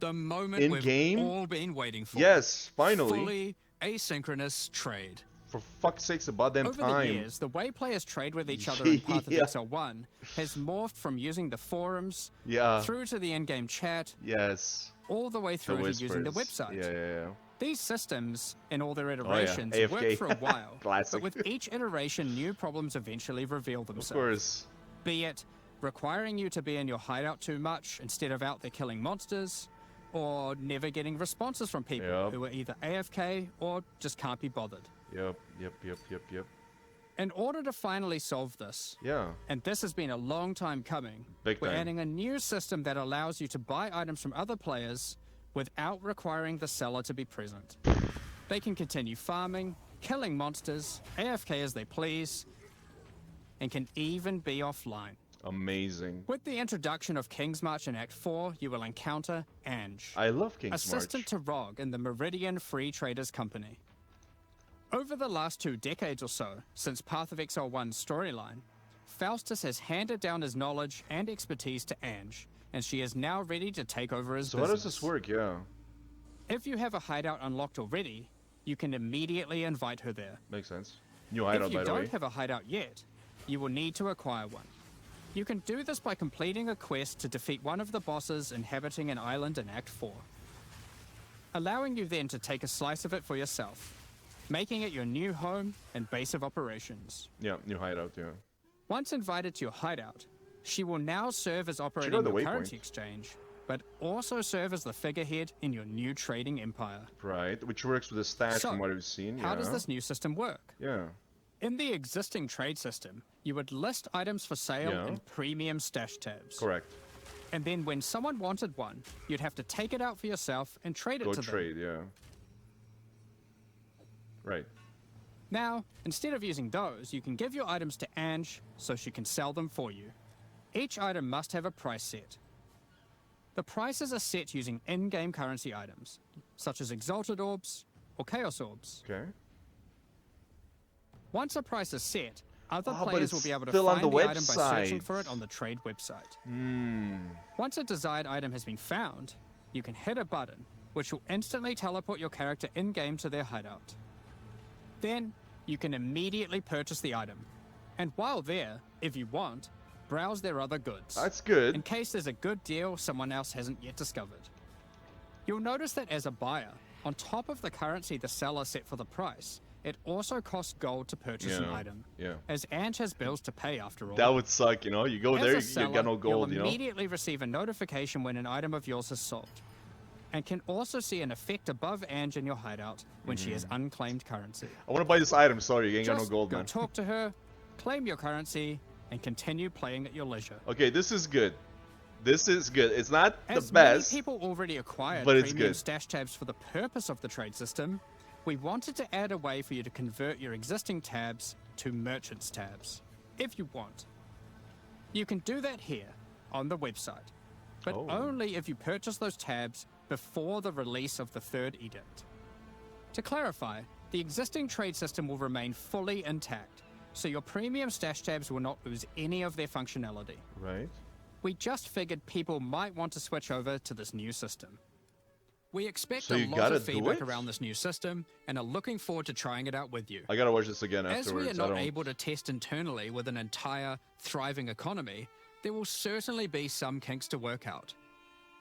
The moment In we've game? all been waiting for. Yes, finally. Fully asynchronous trade. For fuck's sakes, about damn Over time. the years, the way players trade with each other in Path of Yeah. Exile 1 has morphed from using the forums Yeah. through to the in-game chat, Yes. all the way The through to using the whispers. website. Yeah. These systems, in all their Oh, yeah. iterations, AFK. worked for a while, Classic. but with each iteration, new problems eventually reveal Of themselves. course. Be it requiring you to be in your hideout too much instead of out there killing monsters, or never getting responses from people Yep. who are either AFK or just can't be bothered. Yep. In order to finally solve this, Yeah. and this has been a long time coming, Big we're time. adding a new system that allows you to buy items from other players without requiring the seller to be present. They can continue farming, killing monsters, AFK as they please, and can even be offline. Amazing. With the introduction of King's March in Act 4, you will encounter Ange, I love King's assistant March. to Rog in the Meridian Free Traders Company. Over the last 2 decades or so, since Path of Exile 1's storyline, Faustus has handed down his knowledge and expertise to Ange, and she is now ready to take over his So business. how does this work? Yeah. If you have a hideout unlocked already, you can immediately invite her there. Makes sense. New hideout, If you by the don't way. have a hideout yet, you will need to acquire one. You can do this by completing a quest to defeat one of the bosses inhabiting an island in Act 4, allowing you then to take a slice of it for yourself, making it your new home and base of operations. Yeah, new hideout, yeah. Once invited to your hideout, she will now serve as out operating the your waypoint. currency exchange, but also serve as the figurehead in your new trading empire. Right, which works with the stats So, from what we've seen. How does yeah. this new system work? Yeah. In the existing trade system, you would list items for sale Yeah. in premium stash tabs. Correct. And then when someone wanted one, you'd have to take it out for yourself and trade it Go to trade, yeah. Right. them. Now, instead of using those, you can give your items to Ange so she can sell them for you. Each item must have a price set. The prices are set using in-game currency items, such as Exalted Orbs or Chaos Orbs. Okay. Once a price is set, other but players it's will be able to still on find the the item by searching website. for it on the trade website. Hmm. Once a desired item has been found, you can hit a button, which will instantly teleport your character in-game to their hideout. Then, you can immediately purchase the item. And while there, if you want, browse their other goods. That's good. In case there's a good deal someone else hasn't yet discovered. You'll notice that as a buyer, on top of the currency the seller set for the price, it also costs gold to purchase an Yeah, item. yeah. As Ange has bills to pay after all. That would suck, you know? You go As there, a you seller, got no gold, you'll you know? immediately receive a notification when an item of yours is sold, and can also see an effect above Ange in your hideout when she has unclaimed currency. I want to buy this item. Sorry, you ain't got no Just gold, go man. talk to her, claim your currency, and continue playing at your leisure. Okay, this is good. This is good. It's not As the best. many people already acquired but it's premium good. stash tabs for the purpose of the trade system, we wanted to add a way for you to convert your existing tabs to merchants tabs, if you want. You can do that here, on the website, but Oh. only if you purchase those tabs before the release of the third edict. To clarify, the existing trade system will remain fully intact, so your premium stash tabs will not lose any of their functionality. Right. We just figured people might want to switch over to this new system. We expect So a you lot gotta of do feedback it? around this new system and are looking forward to trying it out with you. I gotta watch this again As afterwards. we are I not don't... able to test internally with an entire, thriving economy, there will certainly be some kinks to work out.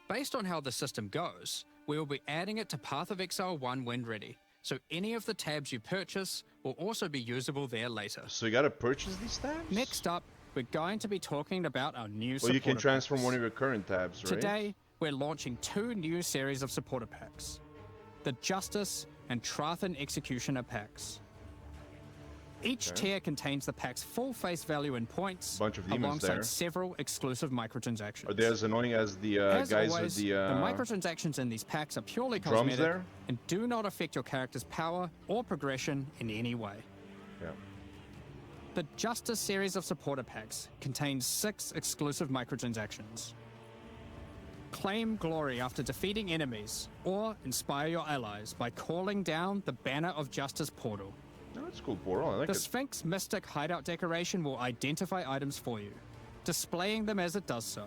Based on how the system goes, we will be adding it to Path of Exile 1 when ready, so any of the tabs you purchase will also be usable there later. So you gotta purchase these tabs? Next up, we're going to be talking about our new Well, you can supporter transform packs. one of your current tabs, right? Today, we're launching 2 new series of supporter packs. The Justice and Trathan Executioner packs. Each Okay. tier contains the pack's full face value in points, Bunch of demons alongside there. several exclusive microtransactions. Are they as annoying as the As guys always, with the microtransactions in these packs are purely drums cosmetic there? and do not affect your character's power or progression in any way. Yeah. The Justice series of supporter packs contains 6 exclusive microtransactions. Claim glory after defeating enemies, or inspire your allies by calling down the Banner of Justice portal. Oh, that's a cool portal. I like The it. Sphinx Mystic hideout decoration will identify items for you, displaying them as it does so.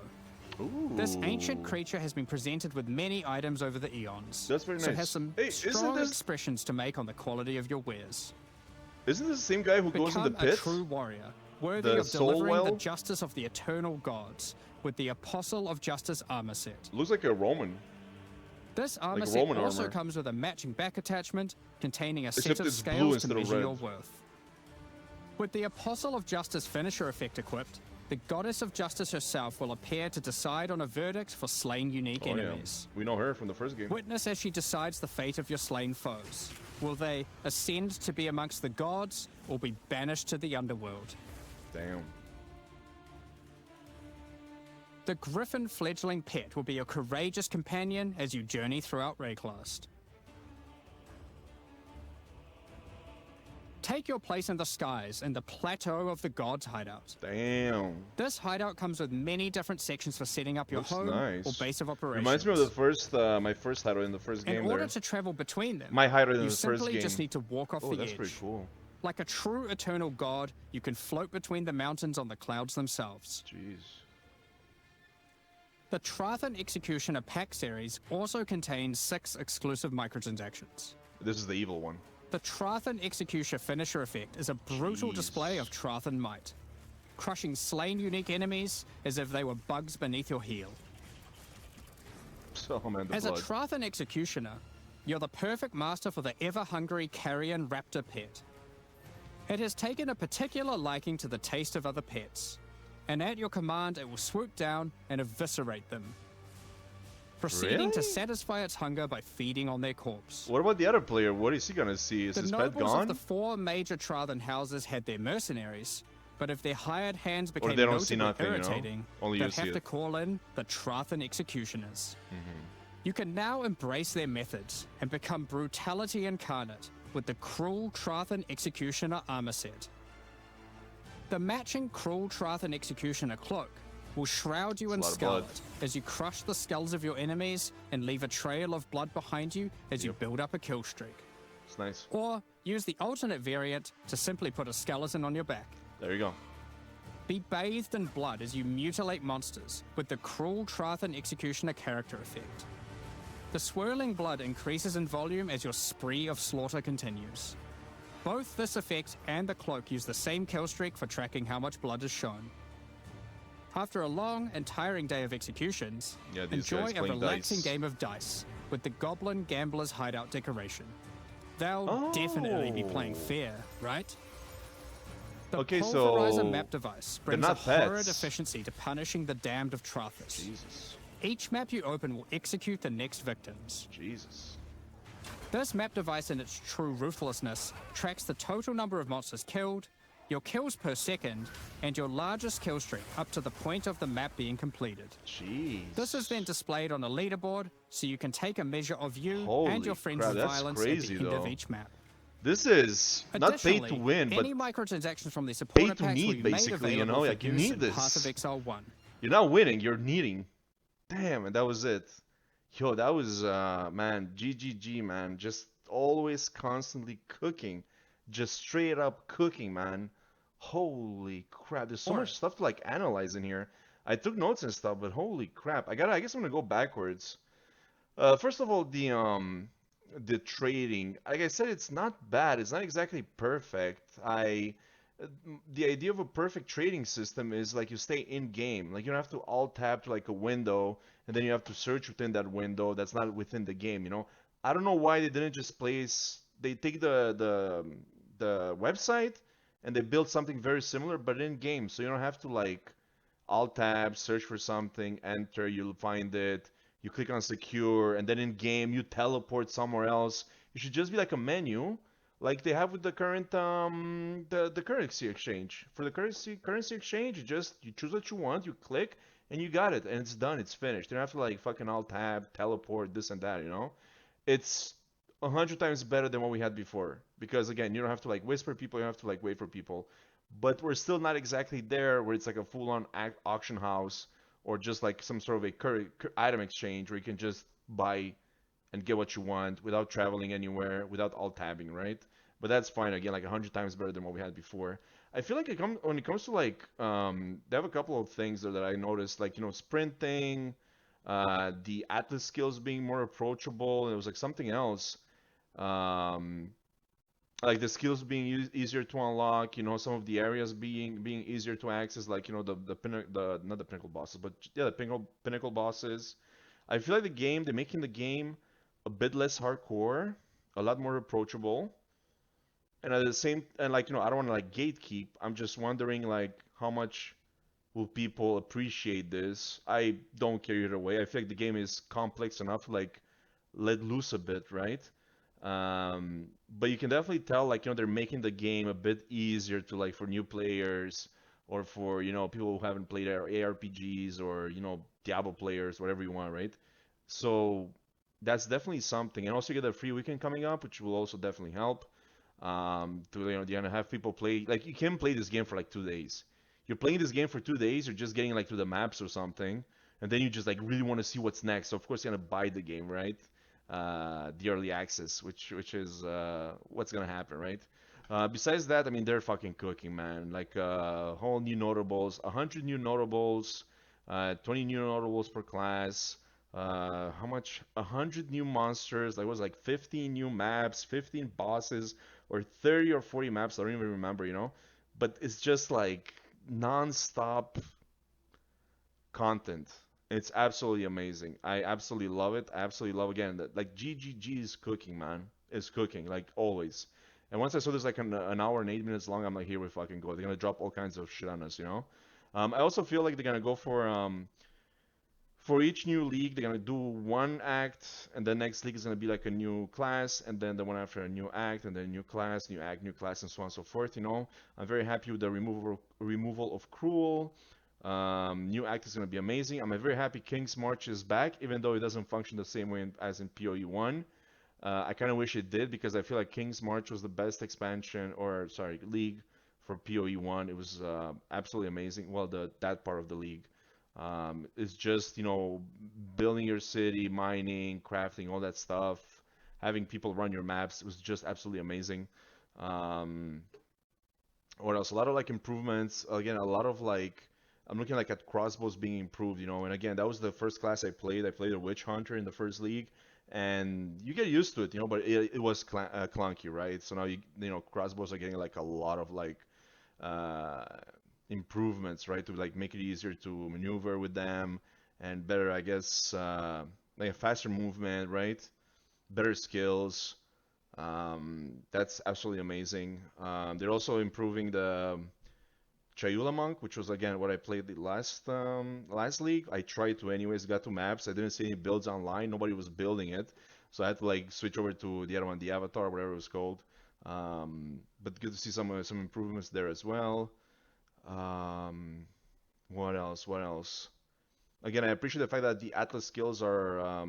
Ooh. This ancient creature has been presented with many items over the eons, That's very so it nice. has some Hey, isn't strong this- expressions to make on the quality of your wares. Isn't this the same guy who goes in the Become a pit? true warrior, worthy The of soul delivering the well? justice of the eternal gods with the Apostle of Justice armor set. Looks like a Roman. This armor Like set Roman also armor. comes with a matching back attachment containing a set Except of it's blue scales to instead of measure red. your worth. With the Apostle of Justice finisher effect equipped, the Goddess of Justice herself will appear to decide on a verdict for slain unique Oh, yeah. enemies. We know her from the first game. Witness as she decides the fate of your slain foes. Will they ascend to be amongst the gods or be banished to the underworld? Damn. The Griffin fledgling pet will be your courageous companion as you journey throughout Rayclast. Take your place in the skies in the Plateau of the Gods hideout. Damn. This hideout comes with many different sections for setting up your Looks home nice. or base of operations. Reminds me of the first, my first hideout in the first In game order there. to travel between them, My hideout in you the first simply game. just need to walk off Oh, the that's edge. pretty cool. Like a true eternal god, you can float between the mountains on the clouds themselves. Jeez. The Trathan Executioner pack series also contains 6 exclusive microtransactions. This is the evil one. The Trathan Executioner finisher effect is a brutal Jeez. display of Trathan might, crushing slain unique enemies as if they were bugs beneath your heel. So, man, the As a blood. Trathan Executioner, you're the perfect master for the ever-hungry carrion raptor pet. It has taken a particular liking to the taste of other pets, and at your command it will swoop down and eviscerate them, proceeding to Really? satisfy its hunger by feeding on their corpse. What about the other player? What is he gonna see? Is The his pet nobles gone? of the 4 major Trathan houses had their mercenaries, but if their hired hands became they don't see notably nothing, you know? irritating, Only you they'd see have to it. call in the Trathan Executioners. You can now embrace their methods and become brutality incarnate with the Cruel Trathan Executioner armor set. The matching Cruel Trathan Executioner cloak will shroud you in That's a lot of scarlet as you crush the skulls of your enemies and leave a trail of blood behind you as you build up a kill streak. It's nice. Or use the alternate variant to simply put a skeleton on your back. There you go. Be bathed in blood as you mutilate monsters with the Cruel Trathan Executioner character effect. The swirling blood increases in volume as your spree of slaughter continues. Both this effect and the cloak use the same kill streak for tracking how much blood is shown. After a long and tiring day of executions, Yeah, these enjoy guys a playing relaxing dice. game of dice with the Goblin Gambler's Hideout decoration. They'll definitely be playing Oh. fair, right? The Okay, Pulverizer so map device they're brings a not horrid pets. efficiency to punishing the damned of Trathus. Jesus. Each map you open will execute the next victims. Jesus. This map device in its true ruthlessness tracks the total number of monsters killed, your kills per second, and your largest kill streak up to the point of the map being completed. Jeez. This is then displayed on a leaderboard so you can take a measure of you Holy and your friends' crap, that's violence crazy, at the end of though. each map. This is not pay to Additionally, win, but any microtransactions from the supporter pay to packs will need, be made basically, you know, available for like, you use need in this. Path of Exile 1. you're not winning, you're needing. Damn, and that was it. Yo, that was, man, GGG, man. Just always constantly cooking. Just straight up cooking, man. Holy crap, there's so much stuff to, like, analyze in here. I took notes and stuff, but holy crap. I guess I'm gonna go backwards. First of all, the trading. Like I said, it's not bad. It's not exactly perfect. The idea of a perfect trading system is like you stay in game. Like you don't have to alt tab to like a window and then you have to search within that window that's not within the game, you know? I don't know why they didn't just they take the website and they build something very similar but in game, so you don't have to like alt tab, search for something, enter, you'll find it, you click on secure, and then in game you teleport somewhere else. It should just be like a menu like they have with the current the currency exchange. For the currency exchange, you choose what you want, you click, and you got it, and it's done, it's finished. You don't have to like fucking alt tab, teleport, this and that, you know? It's 100 times better than what we had before. Because again, you don't have to like whisper people, you don't have to like wait for people. but we're still not exactly there where it's like a full-on auction house or just like some sort of a item exchange where you can just buy and get what you want without traveling anywhere, without alt tabbing, right? But that's fine. Again, like 100 times better than what we had before. I feel like when it comes to like, they have a couple of things there that I noticed, like sprinting, the Atlas skills being more approachable, and it was like something else. Um, like the skills being easier to unlock, some of the areas being easier to access, like the not the pinnacle bosses, but yeah, the pinnacle bosses. I feel like they're making the game a bit less hardcore, a lot more approachable, and at the same, and like I don't want to like gatekeep. I'm just wondering like how much will people appreciate this? I don't care either way. I feel like the game is complex enough to like let loose a bit, right? But you can definitely tell, like, they're making the game a bit easier to, like, for new players or for, people who haven't played ARPGs or, Diablo players, whatever you want, right? So that's definitely something. And also you get a free weekend coming up, which will also definitely help. To have people play, like, you can play this game for like 2 days. You're playing this game for 2 days, you're just getting like to the maps or something, and then you just like really want to see what's next. So of course you're gonna buy the game, right? The early access, which is what's gonna happen, right? Besides that, I mean, they're fucking cooking, man. Like whole new notables, 100 new notables, 20 new notables per class. How much? 100 new monsters. Like, it was like 15 new maps, 15 bosses, or 30 or 40 maps. I don't even remember. But it's just like non-stop content. It's absolutely amazing. I absolutely love it. I absolutely love, again, that like GGG is cooking, man. Is cooking like always. And once I saw this like an hour and 8 minutes long, I'm like, here we fucking go. They're gonna drop all kinds of shit on us. I also feel like they're gonna go for each new league, they're gonna do one act, and the next league is gonna be like a new class, and then the one after a new act, and then new class, new act, new class, and so on and so forth. I'm very happy with the removal of Cruel. New act is gonna be amazing. I'm very happy King's March is back, even though it doesn't function the same way as in PoE 1. I kind of wish it did because I feel like King's March was the best expansion, or sorry, league for PoE 1. It was absolutely amazing. Well, that part of the league. It's just, building your city, mining, crafting, all that stuff, having people run your maps. It was just absolutely amazing. What else? A lot of like improvements. Again, a lot of like, I'm looking like at crossbows being improved, and again, that was the first class I played. I played a witch hunter in the first league, and you get used to it, but it was clunky, right? So now crossbows are getting like a lot of like uh, improvements, right, to like make it easier to maneuver with them and better, I guess, like a faster movement, right? Better skills. That's absolutely amazing. They're also improving the Chayula Monk, which was again what I played the last league. I tried to anyways, got to maps. I didn't see any builds online. Nobody was building it, so I had to like switch over to the other one, the Avatar, whatever it was called. But good to see some improvements there as well. What else? What else? Again, I appreciate the fact that the Atlas skills are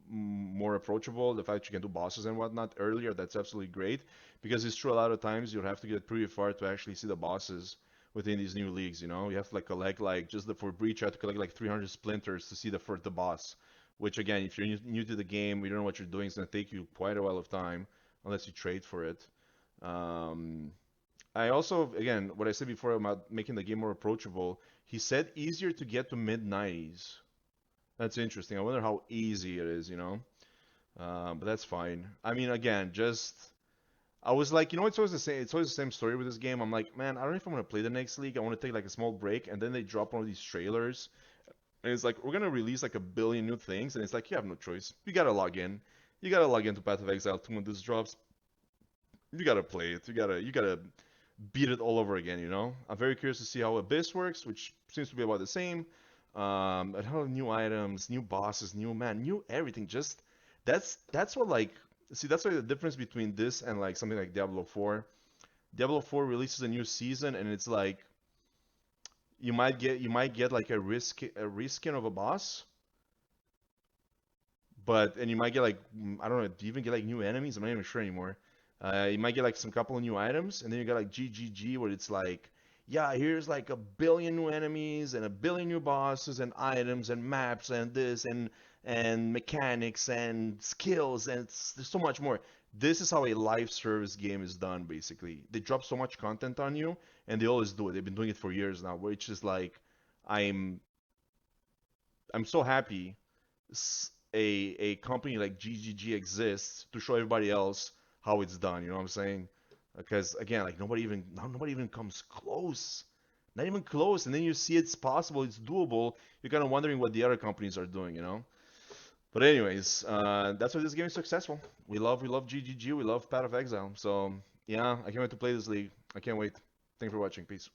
more approachable. The fact that you can do bosses and whatnot earlier, that's absolutely great. Because it's true, a lot of times you'll have to get pretty far to actually see the bosses within these new leagues. You have to like collect like just for Breach, you have to collect like 300 splinters to see the boss. Which again, if you're new to the game, you don't know what you're doing, it's gonna take you quite a while of time unless you trade for it. I also, again, what I said before about making the game more approachable, he said easier to get to mid 90s. That's interesting. I wonder how easy it is. But that's fine. I mean, again, I was like, it's always the same. It's always the same story with this game. I'm like, man, I don't know if I'm gonna play the next league. I want to take like a small break, and then they drop one of these trailers, and it's like we're gonna release like a billion new things, and it's like you have no choice. You gotta log in. You gotta log into Path of Exile 2 when this drops. You gotta play it. You gotta beat it all over again. I'm very curious to see how Abyss works, which seems to be about the same. And how new items, new bosses, new everything. Just that's what like. See, that's like the difference between this and like something like Diablo 4. Diablo 4 releases a new season, and it's like you might get like a reskin of a boss, and you might get like I don't know, do you even get like new enemies? I'm not even sure anymore. You might get like some couple of new items, and then you got like GGG where it's like, yeah, here's like a billion new enemies and a billion new bosses and items and maps and this and mechanics and skills and there's so much more. This is how a live service game is done, basically. They drop so much content on you, and they always do it. They've been doing it for years now, which is like, I'm so happy a company like GGG exists to show everybody else how it's done. You know what I'm saying? Because again, like nobody even comes close, not even close. And then you see it's possible, it's doable. You're kind of wondering what the other companies are doing, you know? But anyways, that's why this game is successful. We love GGG. We love Path of Exile. So yeah, I can't wait to play this league. I can't wait. Thanks for watching. Peace.